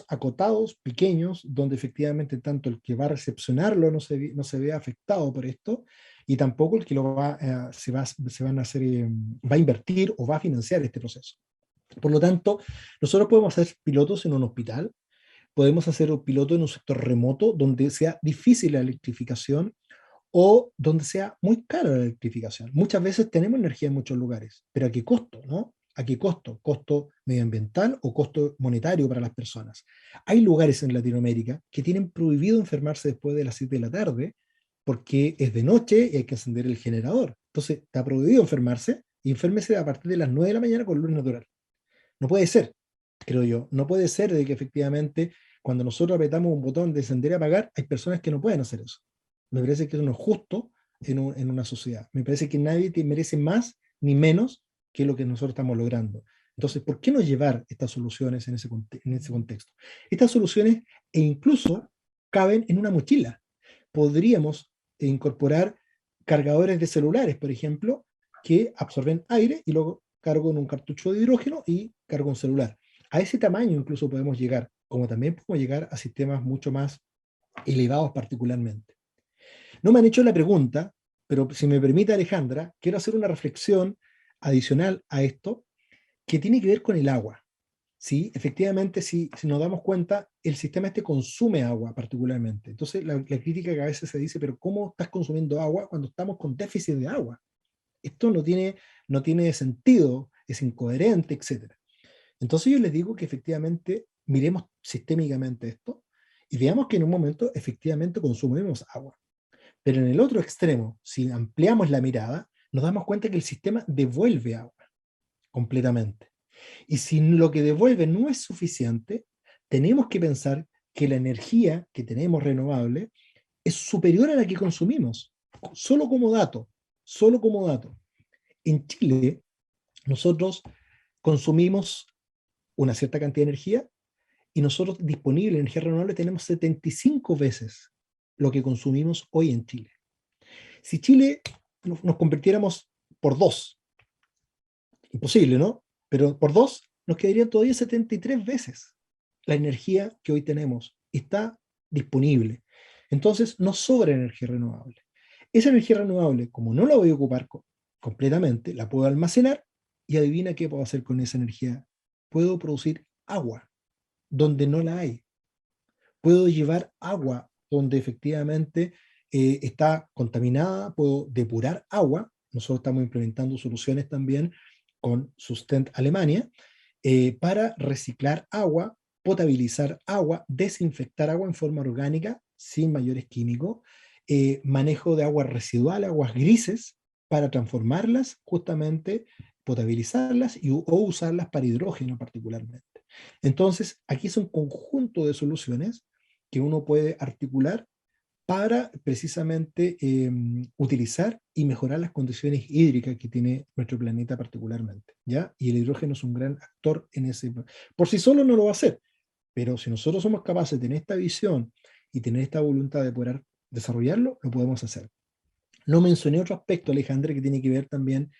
B: acotados, pequeños, donde efectivamente tanto el que va a recepcionarlo no se vea afectado por esto, y tampoco el que va a invertir o va a financiar este proceso. Por lo tanto, nosotros podemos hacer pilotos en un hospital, podemos hacer un piloto en un sector remoto donde sea difícil la electrificación o donde sea muy cara la electrificación. Muchas veces tenemos energía en muchos lugares, pero ¿a qué costo, no? ¿A qué costo? ¿Costo medioambiental o costo monetario para las personas? Hay lugares en Latinoamérica que tienen prohibido enfermarse después de las 7 de la tarde porque es de noche y hay que encender el generador. Entonces, está prohibido enfermarse y enférmese a partir de las 9 de la mañana con luz natural. No puede ser, creo yo. No puede ser de que efectivamente cuando nosotros apretamos un botón de encender y apagar, hay personas que no pueden hacer eso. Me parece que eso no es justo en una sociedad. Me parece que nadie te merece más ni menos que lo que nosotros estamos logrando. Entonces, ¿por qué no llevar estas soluciones en ese contexto? Estas soluciones incluso caben en una mochila. Podríamos incorporar cargadores de celulares, por ejemplo, que absorben aire y luego cargo en un cartucho de hidrógeno y cargo un celular. A ese tamaño incluso podemos llegar, como también podemos llegar a sistemas mucho más elevados particularmente. No me han hecho la pregunta, pero si me permite, Alejandra, quiero hacer una reflexión adicional a esto que tiene que ver con el agua. Sí, efectivamente, si nos damos cuenta, el sistema este consume agua particularmente. Entonces, la crítica que a veces se dice, pero ¿cómo estás consumiendo agua cuando estamos con déficit de agua? Esto no tiene sentido, es incoherente, etcétera. Entonces yo les digo que efectivamente miremos sistémicamente esto y veamos que en un momento efectivamente consumimos agua. Pero en el otro extremo, si ampliamos la mirada, nos damos cuenta que el sistema devuelve agua completamente. Y si lo que devuelve no es suficiente, tenemos que pensar que la energía que tenemos renovable es superior a la que consumimos. Solo como dato, solo como dato. En Chile, nosotros consumimos una cierta cantidad de energía y nosotros disponible en energía renovable tenemos 75 veces lo que consumimos hoy en Chile. Si Chile nos convirtiéramos por dos, imposible, ¿no? Pero por dos nos quedarían todavía 73 veces la energía que hoy tenemos. Está disponible. Entonces nos sobra energía renovable. Esa energía renovable, como no la voy a ocupar completamente, la puedo almacenar y adivina qué puedo hacer con esa energía. Puedo producir agua donde no la hay. Puedo llevar agua donde efectivamente está contaminada, puedo depurar agua. Nosotros estamos implementando soluciones también con Sustent Alemania para reciclar agua, potabilizar agua, desinfectar agua en forma orgánica sin mayores químicos, manejo de aguas residuales, aguas grises, para transformarlas, justamente potabilizarlas o usarlas para hidrógeno particularmente. Entonces, aquí es un conjunto de soluciones que uno puede articular para precisamente utilizar y mejorar las condiciones hídricas que tiene nuestro planeta particularmente, ¿ya? Y el hidrógeno es un gran actor en ese. Por sí solo no lo va a hacer, pero si nosotros somos capaces de tener esta visión y tener esta voluntad de poder desarrollarlo, lo podemos hacer. No mencioné otro aspecto, Alejandra, que tiene que ver también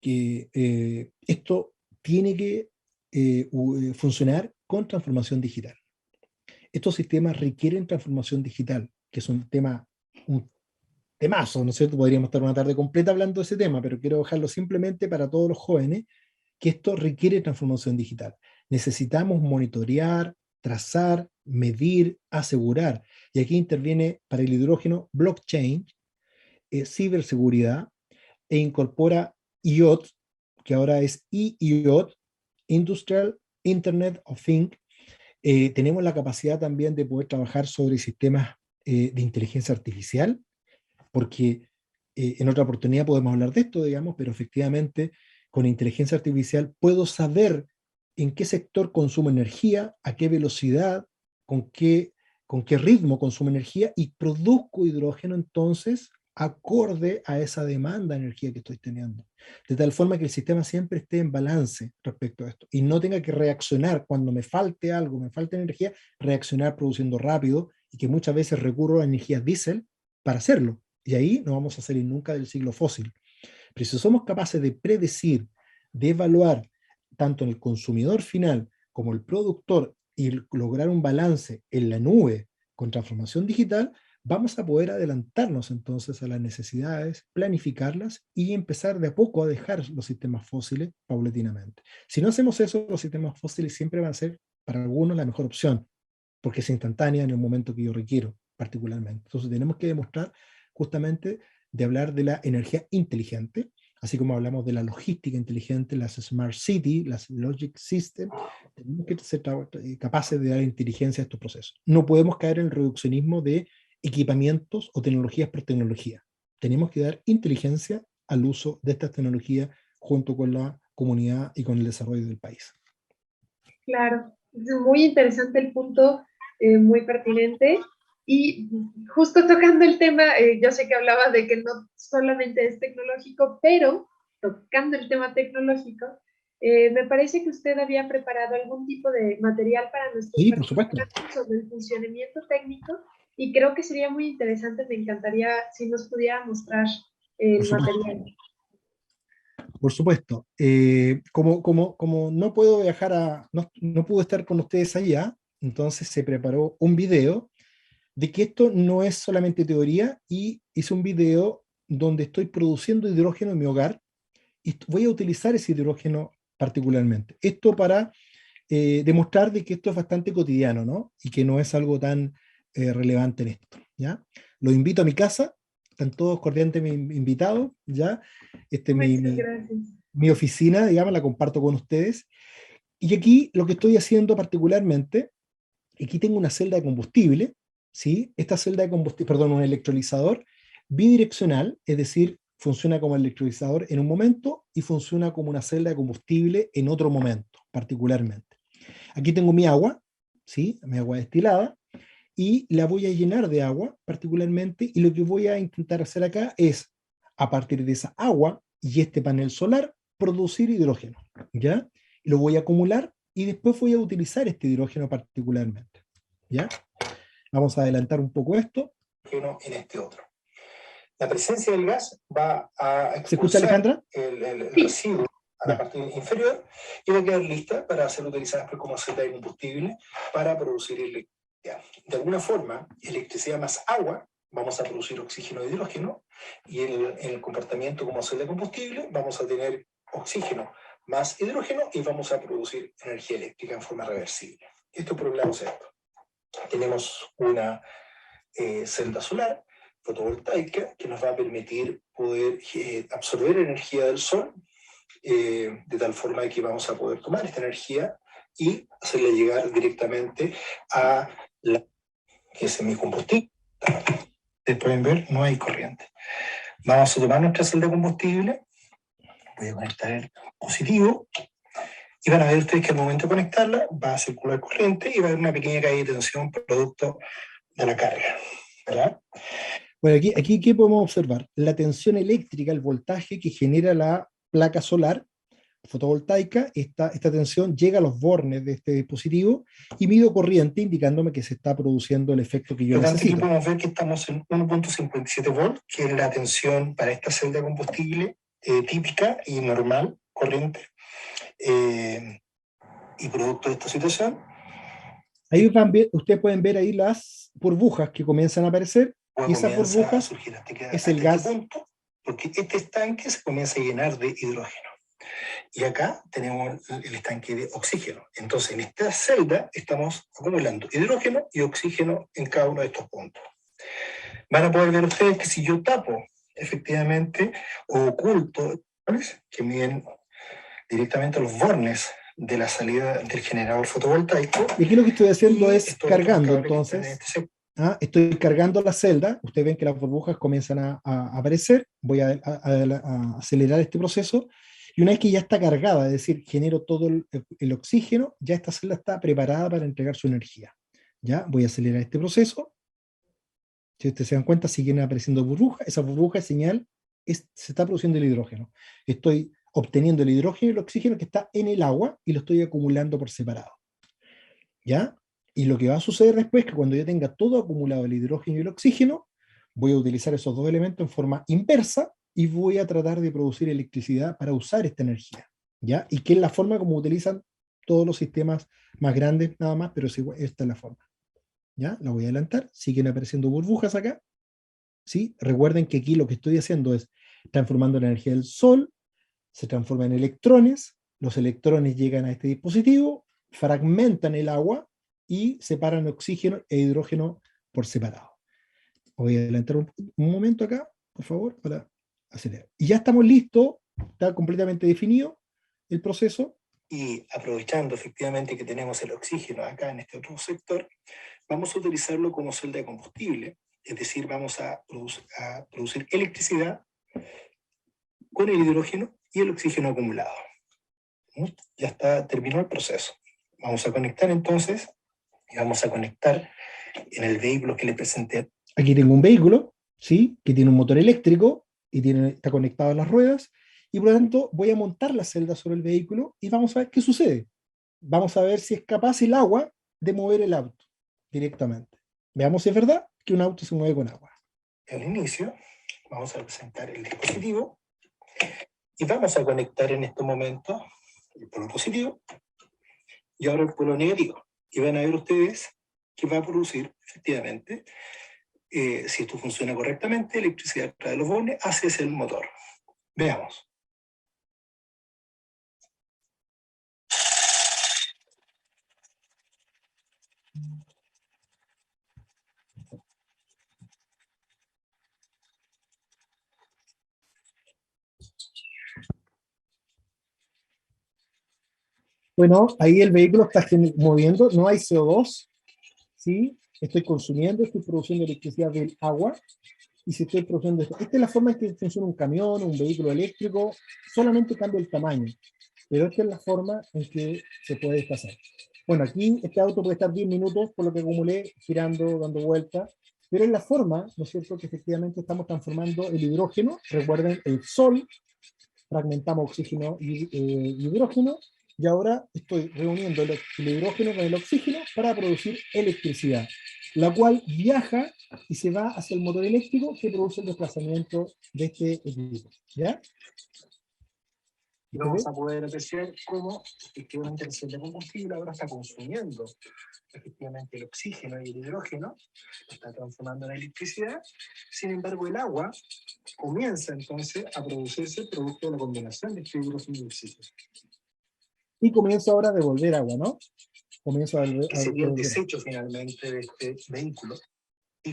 B: que esto tiene que funcionar con transformación digital. Estos sistemas requieren transformación digital, que es un temazo, ¿no es cierto? Podríamos estar una tarde completa hablando de ese tema, pero quiero dejarlo simplemente para todos los jóvenes, que esto requiere transformación digital. Necesitamos monitorear, trazar, medir, asegurar. Y aquí interviene para el hidrógeno blockchain, ciberseguridad, e incorpora IoT, que ahora es IoT, Industrial Internet of Things. Tenemos la capacidad también de poder trabajar sobre sistemas de inteligencia artificial, porque en otra oportunidad podemos hablar de esto, digamos, pero efectivamente con inteligencia artificial puedo saber en qué sector consumo energía, a qué velocidad, con qué ritmo consumo energía y produzco hidrógeno entonces acorde a esa demanda de energía que estoy teniendo. De tal forma que el sistema siempre esté en balance respecto a esto y no tenga que reaccionar cuando me falte algo, me falte energía, reaccionar produciendo rápido y que muchas veces recurro a energías diésel para hacerlo. Y ahí no vamos a salir nunca del siglo fósil. Pero si somos capaces de predecir, de evaluar tanto en el consumidor final como el productor y lograr un balance en la nube con transformación digital, vamos a poder adelantarnos entonces a las necesidades, planificarlas y empezar de a poco a dejar los sistemas fósiles paulatinamente. Si no hacemos eso, los sistemas fósiles siempre van a ser para algunos la mejor opción, porque es instantánea en el momento que yo requiero particularmente. Entonces tenemos que demostrar justamente de hablar de la energía inteligente, así como hablamos de la logística inteligente, las Smart City, las Logic System, tenemos que ser capaces de dar inteligencia a estos procesos. No podemos caer en el reduccionismo de equipamientos o tecnologías por tecnología. Tenemos que dar inteligencia al uso de estas tecnologías junto con la comunidad y con el desarrollo del país.
A: Claro, es muy interesante el punto, muy pertinente. Y justo tocando el tema, yo sé que hablaba de que no solamente es tecnológico, pero tocando el tema tecnológico, me parece que usted había preparado algún tipo de material para nuestros
B: Sí, por supuesto.
A: participantes sobre el funcionamiento técnico y creo que sería muy interesante, me encantaría si nos pudiera mostrar el material.
B: Por supuesto. Como no puedo viajar no pude estar con ustedes allá, entonces se preparó un video de que esto no es solamente teoría y hice un video donde estoy produciendo hidrógeno en mi hogar y voy a utilizar ese hidrógeno particularmente. Esto para demostrar de que esto es bastante cotidiano, ¿no? Y que no es algo tan relevante en esto, ¿ya? Los invito a mi casa, están todos cordialmente invitados, ¿ya?
A: Muchas gracias.
B: Mi oficina, digamos, la comparto con ustedes. Y aquí lo que estoy haciendo particularmente, aquí tengo una celda de combustible, ¿sí? Esta celda de combustible, perdón, un electrolizador bidireccional, es decir, funciona como electrolizador en un momento y funciona como una celda de combustible en otro momento, particularmente. Aquí tengo mi agua, ¿sí? Mi agua destilada, y la voy a llenar de agua particularmente, y lo que voy a intentar hacer acá es, a partir de esa agua y este panel solar, producir hidrógeno, ¿ya? Y lo voy a acumular y después voy a utilizar este hidrógeno particularmente, ¿ya? Vamos a adelantar un poco esto. En este otro. La presencia del gas va a expulsar. ¿Se escucha, Alejandra? El residuo a la parte inferior y va a quedar lista para ser utilizada después como celda de combustible para producir electricidad. De alguna forma, electricidad más agua, vamos a producir oxígeno e hidrógeno, y en el comportamiento como celda de combustible vamos a tener oxígeno más hidrógeno y vamos a producir energía eléctrica en forma reversible. Esto por un lado es esto. Tenemos una celda solar fotovoltaica que nos va a permitir poder absorber energía del sol, de tal forma que vamos a poder tomar esta energía y hacerla llegar directamente a la que es semicombustible. Ustedes pueden ver, no hay corriente. Vamos a tomar nuestra celda de combustible, voy a conectar el positivo, y van a ver ustedes que al momento de conectarla va a circular corriente y va a haber una pequeña caída de tensión producto de la carga, ¿verdad? Bueno, aquí ¿qué podemos observar? La tensión eléctrica, el voltaje que genera la placa solar fotovoltaica, esta tensión llega a los bornes de este dispositivo y mido corriente indicándome que se está produciendo el efecto que yo necesito. Aquí podemos ver que estamos en 1.57 volts, que es la tensión para esta celda de combustible típica y normal, corriente, y producto de esta situación. Ahí ustedes pueden ver ahí las burbujas que comienzan a aparecer, y esas burbujas es el gas. Punto, porque este estanque se comienza a llenar de hidrógeno. Y acá tenemos el estanque de oxígeno. Entonces, en esta celda estamos acumulando hidrógeno y oxígeno en cada uno de estos puntos. Van a poder ver ustedes que si yo tapo, efectivamente, o oculto, ¿sabes?, que miden directamente los bornes de la salida del generador fotovoltaico. Y aquí lo que estoy haciendo es cargando, entonces. Estoy cargando la celda. Ustedes ven que las burbujas comienzan a aparecer. Voy a acelerar este proceso. Y una vez que ya está cargada, es decir, genero todo el oxígeno, ya esta celda está preparada para entregar su energía. Ya, voy a acelerar este proceso. Si ustedes se dan cuenta, siguen apareciendo burbujas. Esa burbuja es señal, se está produciendo el hidrógeno. Estoy obteniendo el hidrógeno y el oxígeno que está en el agua y lo estoy acumulando por separado. ¿Ya? Y lo que va a suceder después es que cuando yo tenga todo acumulado, el hidrógeno y el oxígeno, voy a utilizar esos dos elementos en forma inversa y voy a tratar de producir electricidad para usar esta energía, ¿ya? Y que es la forma como utilizan todos los sistemas más grandes, nada más, pero esta es la forma, ¿ya? La voy a adelantar, siguen apareciendo burbujas acá, ¿sí? Recuerden que aquí lo que estoy haciendo es transformando la energía del sol, se transforma en electrones, los electrones llegan a este dispositivo, fragmentan el agua y separan oxígeno e hidrógeno por separado. Voy a adelantar un momento acá, por favor, para acelerar. Y ya estamos listos, está completamente definido el proceso. Y aprovechando efectivamente que tenemos el oxígeno acá en este otro sector, vamos a utilizarlo como celda de combustible, es decir, vamos a producir electricidad con el hidrógeno y el oxígeno acumulado. Ya está, terminó el proceso. Vamos a conectar entonces, y vamos a conectar en el vehículo que le presenté. Aquí tengo un vehículo, ¿sí?, que tiene un motor eléctrico y está conectado a las ruedas, y por lo tanto voy a montar la celda sobre el vehículo y vamos a ver qué sucede. Vamos a ver si es capaz el agua de mover el auto directamente. Veamos si es verdad que un auto se mueve con agua. Al inicio, vamos a presentar el dispositivo y vamos a conectar en este momento el polo positivo y ahora el polo negativo. Y van a ver ustedes que va a producir, efectivamente, si esto funciona correctamente, electricidad a través de los bornes hacia el motor. Veamos. Bueno, ahí el vehículo está moviendo, no hay CO2, ¿sí? Estoy consumiendo, estoy produciendo electricidad del agua, y si estoy produciendo esto. Esta es la forma en que funciona un camión, un vehículo eléctrico, solamente cambia el tamaño, pero esta es la forma en que se puede desplazar. Bueno, aquí este auto puede estar 10 minutos, por lo que acumulé, girando, dando vueltas, pero es la forma, ¿no es cierto?, que efectivamente estamos transformando el hidrógeno. Recuerden, el sol, fragmentamos oxígeno y hidrógeno, y ahora estoy reuniendo el hidrógeno con el oxígeno para producir electricidad, la cual viaja y se va hacia el motor eléctrico que produce el desplazamiento de este equipo. ¿Ya?
D: Y vamos a poder apreciar cómo efectivamente el cel de combustible ahora está consumiendo efectivamente el oxígeno y el hidrógeno, lo está transformando en electricidad. Sin embargo, el agua comienza entonces a producirse producto de la combinación de este hidrógeno y oxígeno.
B: Y comienzo ahora a devolver agua, ¿no? Comienzo a
D: Que sería el
B: devolver.
D: desecho finalmente de este vehículo, y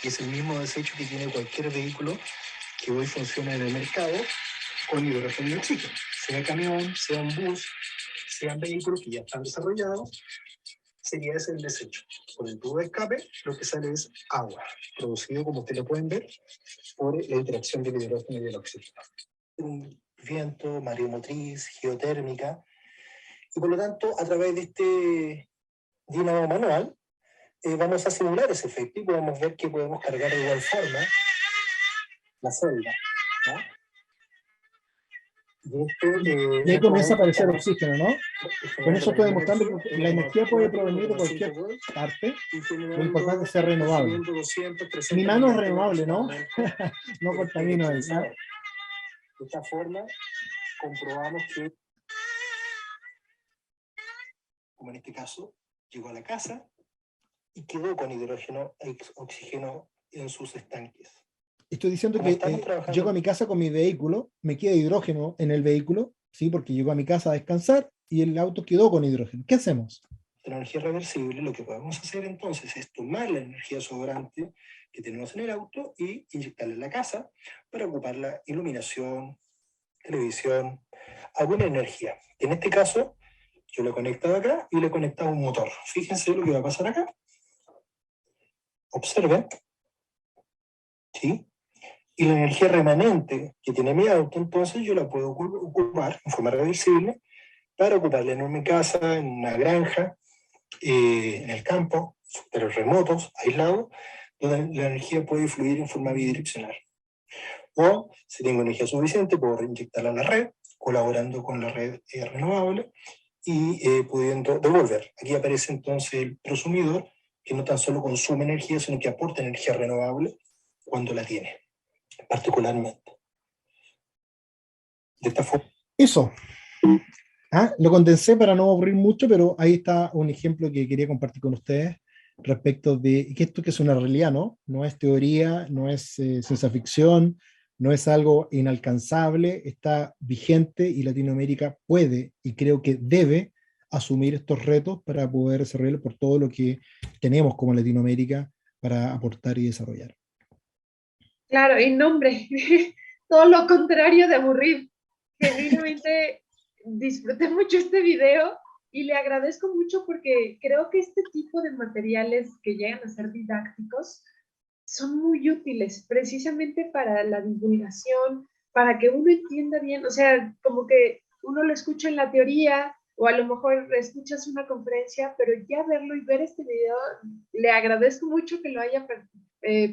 D: es el mismo desecho que tiene cualquier vehículo que hoy funciona en el mercado con hidrógeno y oxígeno, sea camión, sea un bus, sean vehículos que ya están desarrollados, sería ese el desecho. Por el tubo de escape, lo que sale es agua, producido, como ustedes lo pueden ver, por la interacción del hidrógeno y del oxígeno. Un viento, mareomotriz, geotérmica, y por lo tanto, a través de este dinamo manual, vamos a simular ese efecto y podemos ver que podemos cargar de igual forma la celda, ¿no?
B: Y ahí comienza a aparecer oxígeno, ¿no? Con eso estoy demostrando que la energía puede provenir de cualquier parte. Lo importante es ser renovable. Mi mano es renovable, ¿no? No contamino ahí. ¿Ah?
D: De esta forma, comprobamos que, como en este caso, llegó a la casa y quedó con hidrógeno e oxígeno en sus estanques.
B: Estoy diciendo que llego a mi casa con mi vehículo, me queda hidrógeno en el vehículo, ¿sí? Porque llegó a mi casa a descansar y el auto quedó con hidrógeno. ¿Qué hacemos?
D: La energía reversible, lo que podemos hacer entonces es tomar la energía sobrante que tenemos en el auto y inyectarla en la casa para ocupar la iluminación, televisión, alguna energía. En este caso, yo lo he conectado acá y le he conectado un motor. Fíjense lo que va a pasar acá. Observen. ¿Sí? Y la energía remanente que tiene mi auto, entonces yo la puedo ocupar en forma reversible para ocuparla en mi casa, en una granja, en el campo, pero remotos, aislados, donde la energía puede fluir en forma bidireccional. O, si tengo energía suficiente, puedo reinyectarla a la red, colaborando con la red renovable y pudiendo devolver. Aquí aparece entonces el prosumidor, que no tan solo consume energía, sino que aporta energía renovable cuando la tiene, particularmente. De esta forma.
B: Eso. Ah, lo condensé para no aburrir mucho, pero ahí está un ejemplo que quería compartir con ustedes respecto de que esto que es una realidad, ¿no? No es teoría, no es ciencia ficción, no es algo inalcanzable, está vigente y Latinoamérica puede y creo que debe asumir estos retos para poder desarrollarlo por todo lo que tenemos como Latinoamérica para aportar y desarrollar.
A: Claro, y no, hombre, todo lo contrario de aburrir. Genuinamente disfruté mucho este video y le agradezco mucho porque creo que este tipo de materiales que llegan a ser didácticos son muy útiles precisamente para la divulgación, para que uno entienda bien, o sea, como que uno lo escucha en la teoría o a lo mejor escuchas una conferencia, pero ya verlo y ver este video, le agradezco mucho que lo haya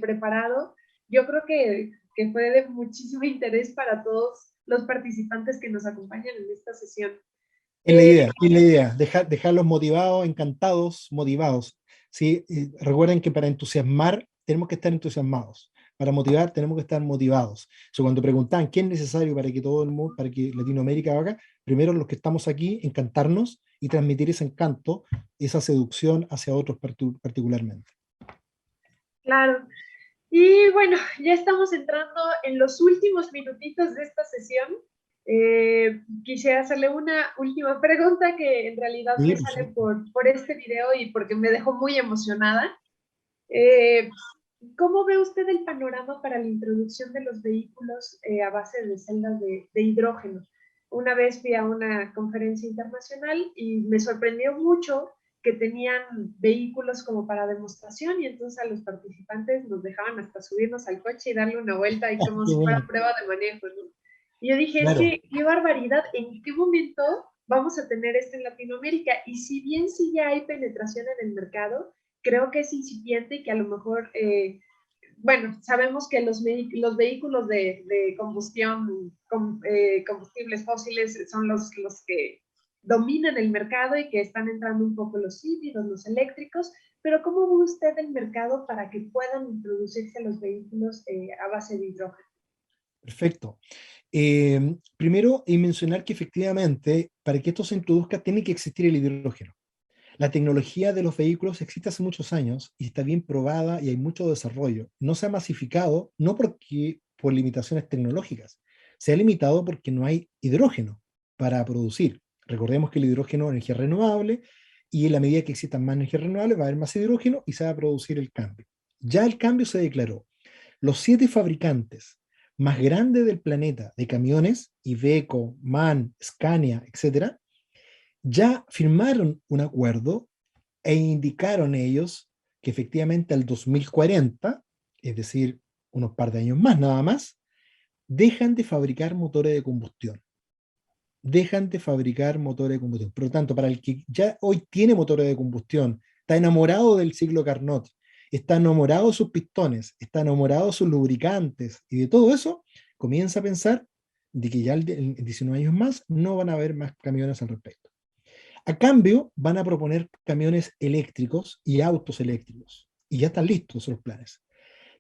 A: preparado. Yo creo que fue de muchísimo interés para todos los participantes que nos acompañan en esta sesión.
B: Es la idea, dejarlos motivados, encantados, motivados. ¿Sí? Recuerden que para entusiasmar tenemos que estar entusiasmados. Para motivar tenemos que estar motivados. Cuando preguntan qué es necesario para que todo el mundo, para que Latinoamérica haga, primero los que estamos aquí, encantarnos y transmitir ese encanto, esa seducción hacia otros particularmente.
A: Claro. Y bueno, ya estamos entrando en los últimos minutitos de esta sesión. Quisiera hacerle una última pregunta que en realidad
B: Sí,
A: me sale por este video y porque me dejó muy emocionada. ¿Cómo ve usted el panorama para la introducción de los vehículos a base de celdas de hidrógeno? una vez fui a una conferencia internacional y me sorprendió mucho que tenían vehículos como para demostración y entonces a los participantes nos dejaban hasta subirnos al coche y darle una vuelta y como
B: Qué
A: si fuera
B: bueno.
A: prueba de manejo, ¿no? Y yo dije, es
B: Claro,
A: que qué barbaridad, ¿en qué momento vamos a tener esto en Latinoamérica? Y si bien sí ya hay penetración en el mercado, creo que es incipiente y que a lo mejor, bueno, sabemos que los vehículos de combustión, combustibles fósiles son los que dominan el mercado y que están entrando un poco los híbridos, los eléctricos, pero ¿cómo ve usted el mercado para que puedan introducirse los vehículos a base de hidrógeno?
B: perfecto. Primero, y mencionar que efectivamente, para que esto se introduzca, tiene que existir el hidrógeno. La tecnología de los vehículos existe hace muchos años y está bien probada y hay mucho desarrollo. No se ha masificado, no porque por limitaciones tecnológicas, se ha limitado porque no hay hidrógeno para producir. Recordemos que el hidrógeno es energía renovable y en la medida que existan más energías renovables va a haber más hidrógeno y se va a producir el cambio. Ya el cambio se declaró. Los 7 fabricantes más grandes del planeta de camiones, Iveco, MAN, Scania, etcétera, ya firmaron un acuerdo e indicaron ellos que efectivamente al 2040, es decir, unos par de años más nada más, dejan de fabricar motores de combustión. Dejan de fabricar motores de combustión. Por lo tanto, para el que ya hoy tiene motores de combustión, está enamorado del ciclo Carnot, está enamorado de sus pistones, está enamorado de sus lubricantes y de todo eso, comienza a pensar de que ya en 19 años más no van a haber más camiones al respecto. A cambio, van a proponer camiones eléctricos y autos eléctricos. Y ya están listos los planes.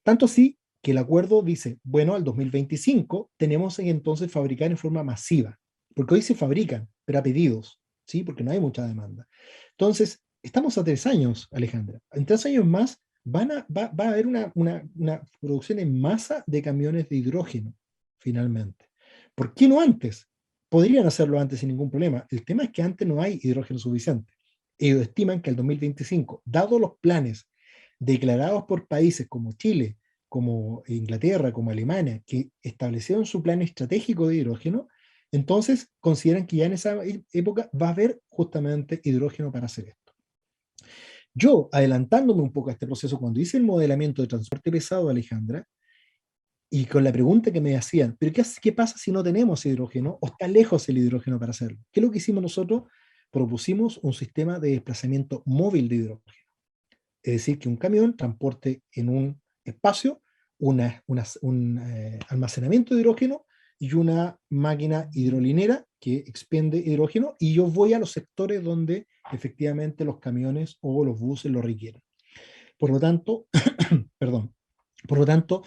B: Tanto así que el acuerdo dice, bueno, al 2025 tenemos que entonces fabricar en forma masiva, porque hoy se fabrican, pero a pedidos, ¿sí? Porque no hay mucha demanda. Entonces, estamos a 3 años, Alejandra. En 3 años más va a haber una producción en masa de camiones de hidrógeno, finalmente. ¿Por qué no antes? Podrían hacerlo antes sin ningún problema. El tema es que antes no hay hidrógeno suficiente. Ellos estiman que al 2025, dados los planes declarados por países como Chile, como Inglaterra, como Alemania, que establecieron su plan estratégico de hidrógeno, entonces consideran que ya en esa época va a haber justamente hidrógeno para hacer esto. Yo, adelantándome un poco a este proceso, cuando hice el modelamiento de transporte pesado, Alejandra, y con la pregunta que me hacían, ¿pero qué pasa si no tenemos hidrógeno o está lejos el hidrógeno para hacerlo? ¿Qué es lo que hicimos nosotros? Propusimos un sistema de desplazamiento móvil de hidrógeno. Es decir, que un camión transporte en un espacio un almacenamiento de hidrógeno y una máquina hidrolinera que expende hidrógeno y yo voy a los sectores donde efectivamente los camiones o los buses lo requieren. Por lo tanto, perdón, por lo tanto,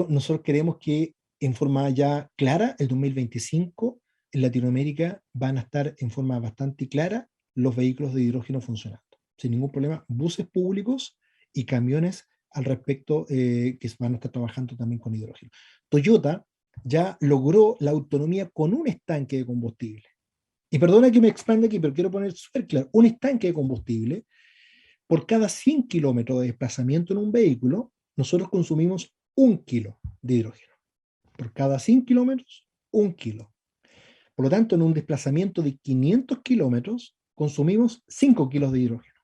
B: nosotros queremos que en forma ya clara, el 2025, en Latinoamérica van a estar en forma bastante clara los vehículos de hidrógeno funcionando. Sin ningún problema, buses públicos y camiones al respecto que van a estar trabajando también con hidrógeno. Toyota ya logró la autonomía con un estanque de combustible. Y perdona que me expanda aquí, pero quiero poner súper claro, un estanque de combustible, por cada 100 kilómetros de desplazamiento en un vehículo, nosotros consumimos 1 kilo de hidrógeno. Por cada 100 kilómetros, 1 kilo. Por lo tanto, en un desplazamiento de 500 kilómetros, consumimos 5 kilos de hidrógeno.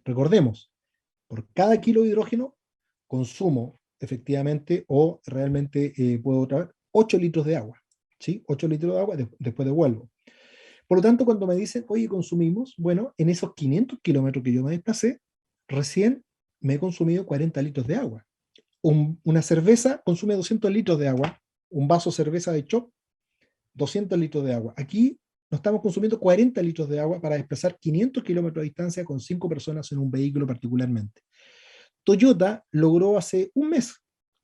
B: Recordemos, por cada kilo de hidrógeno, consumo efectivamente o realmente puedo traer 8 litros de agua. ¿Sí? 8 litros de agua, después devuelvo. Por lo tanto, cuando me dicen, oye, consumimos, bueno, en esos 500 kilómetros que yo me desplacé, recién me he consumido 40 litros de agua. Una cerveza consume 200 litros de agua, un vaso de cerveza de Chop, 200 litros de agua. Aquí nos estamos consumiendo 40 litros de agua para desplazar 500 kilómetros de distancia con 5 personas en un vehículo particularmente. Toyota logró hace un mes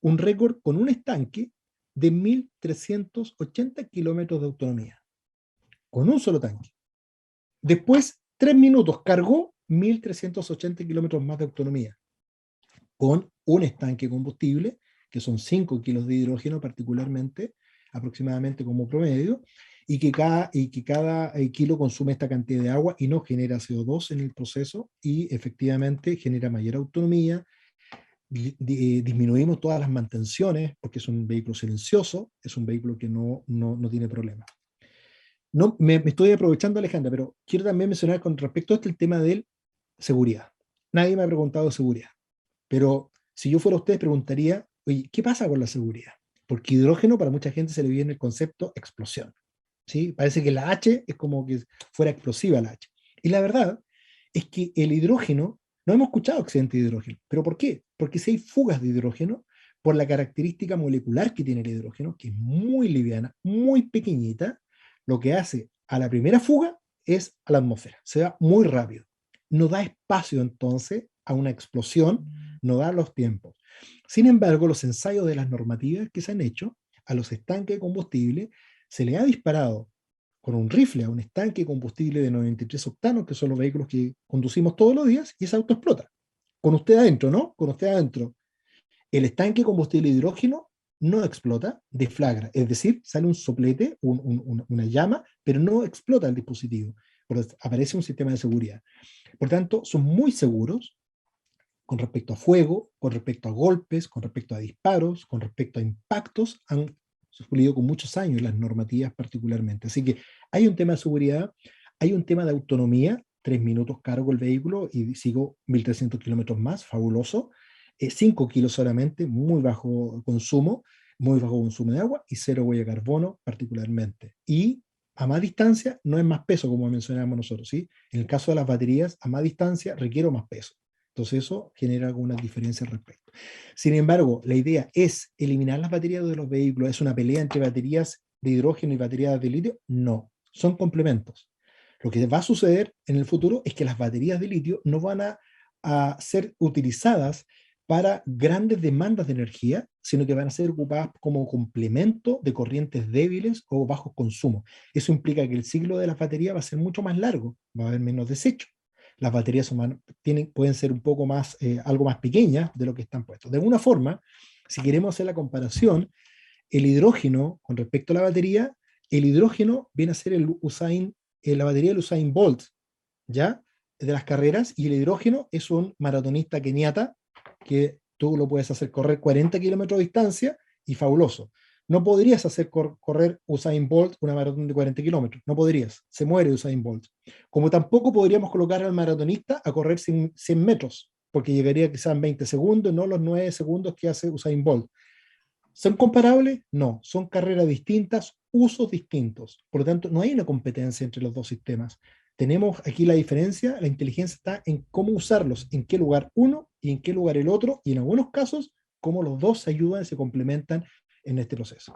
B: un récord con un estanque de 1.380 kilómetros de autonomía, con un solo tanque. Después, 3 minutos, cargó 1.380 kilómetros más de autonomía, con un estanque de combustible, que son 5 kilos de hidrógeno particularmente, aproximadamente como promedio, y que cada kilo consume esta cantidad de agua y no genera CO2 en el proceso, y efectivamente genera mayor autonomía, disminuimos todas las mantenciones, porque es un vehículo silencioso, es un vehículo que no tiene problemas. No, me estoy aprovechando, Alejandra, pero quiero también mencionar con respecto a este el tema de seguridad. Nadie me ha preguntado de seguridad, pero si yo fuera usted, preguntaría, oye, ¿qué pasa con la seguridad? Porque hidrógeno para mucha gente se le viene el concepto explosión, ¿sí? Parece que la H es como que fuera explosiva la H. Y la verdad es que el hidrógeno, no hemos escuchado accidentes de hidrógeno, ¿pero por qué? Porque si hay fugas de hidrógeno, por la característica molecular que tiene el hidrógeno, que es muy liviana, muy pequeñita, lo que hace a la primera fuga es a la atmósfera, se va muy rápido. No da espacio entonces a una explosión, no da los tiempos. Sin embargo, los ensayos de las normativas que se han hecho a los estanques de combustible, se le ha disparado con un rifle a un estanque de combustible de 93 octanos, que son los vehículos que conducimos todos los días, y ese auto explota. Con usted adentro, ¿no? Con usted adentro. El estanque de combustible de hidrógeno no explota, deflagra, es decir, sale un soplete, una llama, pero no explota el dispositivo, porque aparece un sistema de seguridad. Por tanto, son muy seguros con respecto a fuego, con respecto a golpes, con respecto a disparos, con respecto a impactos, han sufrido con muchos años las normativas particularmente. Así que hay un tema de seguridad, hay un tema de autonomía, 3 minutos cargo el vehículo y sigo 1.300 kilómetros más, fabuloso. 5 kilos solamente, muy bajo consumo de agua y cero huella de carbono particularmente. Y a más distancia no es más peso, como mencionábamos nosotros, ¿sí? En el caso de las baterías, a más distancia requiero más peso. Entonces eso genera algunas diferencias al respecto. Sin embargo, la idea es eliminar las baterías de los vehículos. ¿Es una pelea entre baterías de hidrógeno y baterías de litio? No, son complementos. Lo que va a suceder en el futuro es que las baterías de litio no van a ser utilizadas para grandes demandas de energía, sino que van a ser ocupadas como complemento de corrientes débiles o bajos consumos. Eso implica que el ciclo de las baterías va a ser mucho más largo, va a haber menos desecho. Las baterías pueden ser un poco más, algo más pequeñas de lo que están puestos. De alguna forma, si queremos hacer la comparación, el hidrógeno con respecto a la batería, el hidrógeno viene a ser la batería del Usain Bolt, ¿ya? De las carreras, y el hidrógeno es un maratonista keniata que tú lo puedes hacer correr 40 kilómetros de distancia y fabuloso. No podrías hacer correr Usain Bolt una maratón de 40 kilómetros, no podrías, se muere Usain Bolt. Como tampoco podríamos colocar al maratonista a correr 100 metros, porque llegaría quizás en 20 segundos, no los 9 segundos que hace Usain Bolt. ¿Son comparables? No, son carreras distintas, usos distintos. Por lo tanto, no hay una competencia entre los dos sistemas. Tenemos aquí la diferencia, la inteligencia está en cómo usarlos, en qué lugar uno y en qué lugar el otro, y en algunos casos, cómo los dos se ayudan y se complementan en este proceso.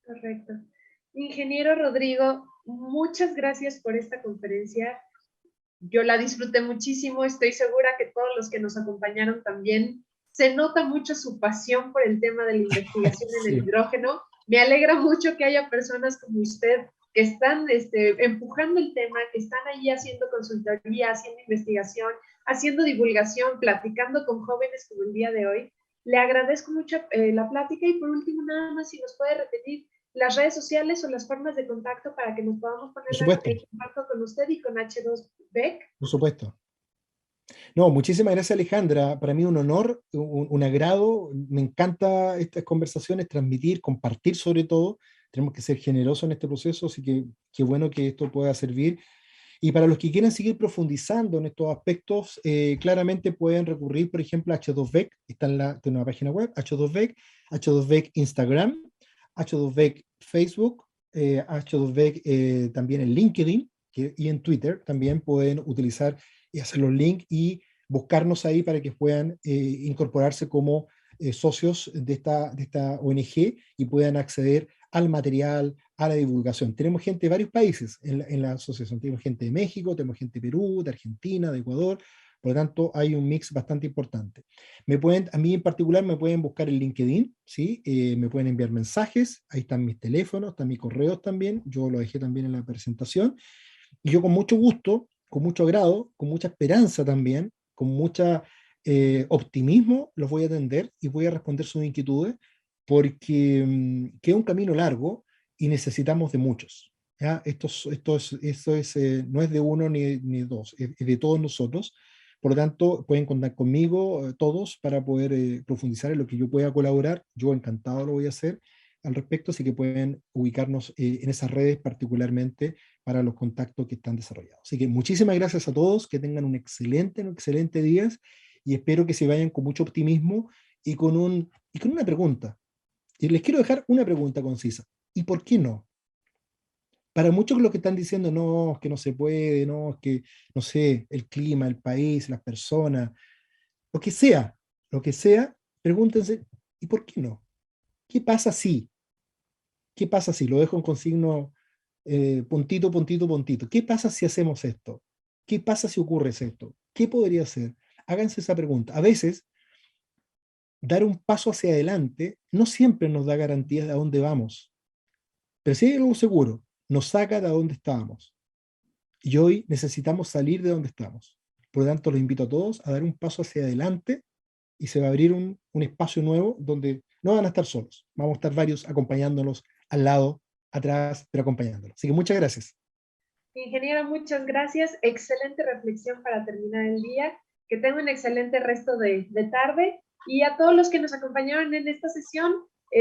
A: Correcto. Ingeniero Rodrigo, muchas gracias por esta conferencia. Yo la disfruté muchísimo, estoy segura que todos los que nos acompañaron también. Se nota mucho su pasión por el tema de la investigación en el hidrógeno. Me alegra mucho que haya personas como usted que están empujando el tema, que están ahí haciendo consultoría, haciendo investigación, haciendo divulgación, platicando con jóvenes como el día de hoy. Le agradezco mucho la plática y por último nada más si nos puede repetir las redes sociales o las formas de contacto para que nos podamos poner en contacto con usted y con H2VEC.
B: Por supuesto. No, muchísimas gracias, Alejandra. Para mí un honor, un agrado. Me encanta estas conversaciones, transmitir, compartir sobre todo. Tenemos que ser generosos en este proceso, así que qué bueno que esto pueda servir. Y para los que quieran seguir profundizando en estos aspectos, claramente pueden recurrir, por ejemplo, a H2VEC, está en una página web, H2VEC, H2VEC Instagram, H2VEC Facebook, H2VEC también en LinkedIn y en Twitter también pueden utilizar y hacer los links y buscarnos ahí para que puedan incorporarse como socios de esta ONG y puedan acceder al material, a la divulgación. Tenemos gente de varios países en la asociación. Tenemos gente de México, tenemos gente de Perú, de Argentina, de Ecuador. Por lo tanto, hay un mix bastante importante. A mí en particular me pueden buscar en LinkedIn, ¿sí? Me pueden enviar mensajes, ahí están mis teléfonos, están mis correos también, yo lo dejé también en la presentación. Y yo con mucho gusto, con mucho agrado, con mucha esperanza también, con mucho optimismo, los voy a atender y voy a responder sus inquietudes, porque queda un camino largo y necesitamos de muchos. ¿Ya? Esto no es de uno ni dos, es de todos nosotros. Por lo tanto, pueden contar conmigo todos para poder profundizar en lo que yo pueda colaborar. Yo encantado lo voy a hacer al respecto, así que pueden ubicarnos en esas redes particularmente para los contactos que están desarrollados. Así que muchísimas gracias a todos, que tengan un excelente día y espero que se vayan con mucho optimismo y con una pregunta. Y les quiero dejar una pregunta concisa. ¿Y por qué no? Para muchos los que están diciendo, no, es que no se puede, no, es que, no sé, el clima, el país, las personas, lo que sea, pregúntense, ¿y por qué no? ¿Qué pasa si? ¿Qué pasa si? Lo dejo en consigno puntito, puntito, puntito. ¿Qué pasa si hacemos esto? ¿Qué pasa si ocurre esto? ¿Qué podría ser? Háganse esa pregunta. A veces, dar un paso hacia adelante no siempre nos da garantías de a dónde vamos, pero si hay algo seguro, nos saca de donde estábamos. Y hoy necesitamos salir de donde estamos. Por lo tanto, los invito a todos a dar un paso hacia adelante y se va a abrir un espacio nuevo donde no van a estar solos. Vamos a estar varios acompañándolos al lado, atrás, pero acompañándolos. Así que muchas gracias.
A: Ingeniero, muchas gracias. Excelente reflexión para terminar el día. Que tenga un excelente resto de tarde. Y a todos los que nos acompañaron en esta sesión,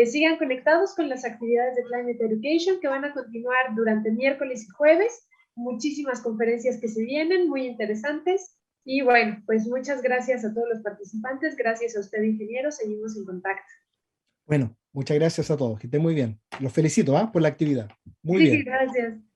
A: sigan conectados con las actividades de Climate Education que van a continuar durante miércoles y jueves. Muchísimas conferencias que se vienen, muy interesantes. Y bueno, pues muchas gracias a todos los participantes. Gracias a usted, ingeniero. Seguimos en contacto.
B: Bueno, muchas gracias a todos. Que estén muy bien. Los felicito por la actividad. Muy
A: Sí,
B: bien.
A: gracias.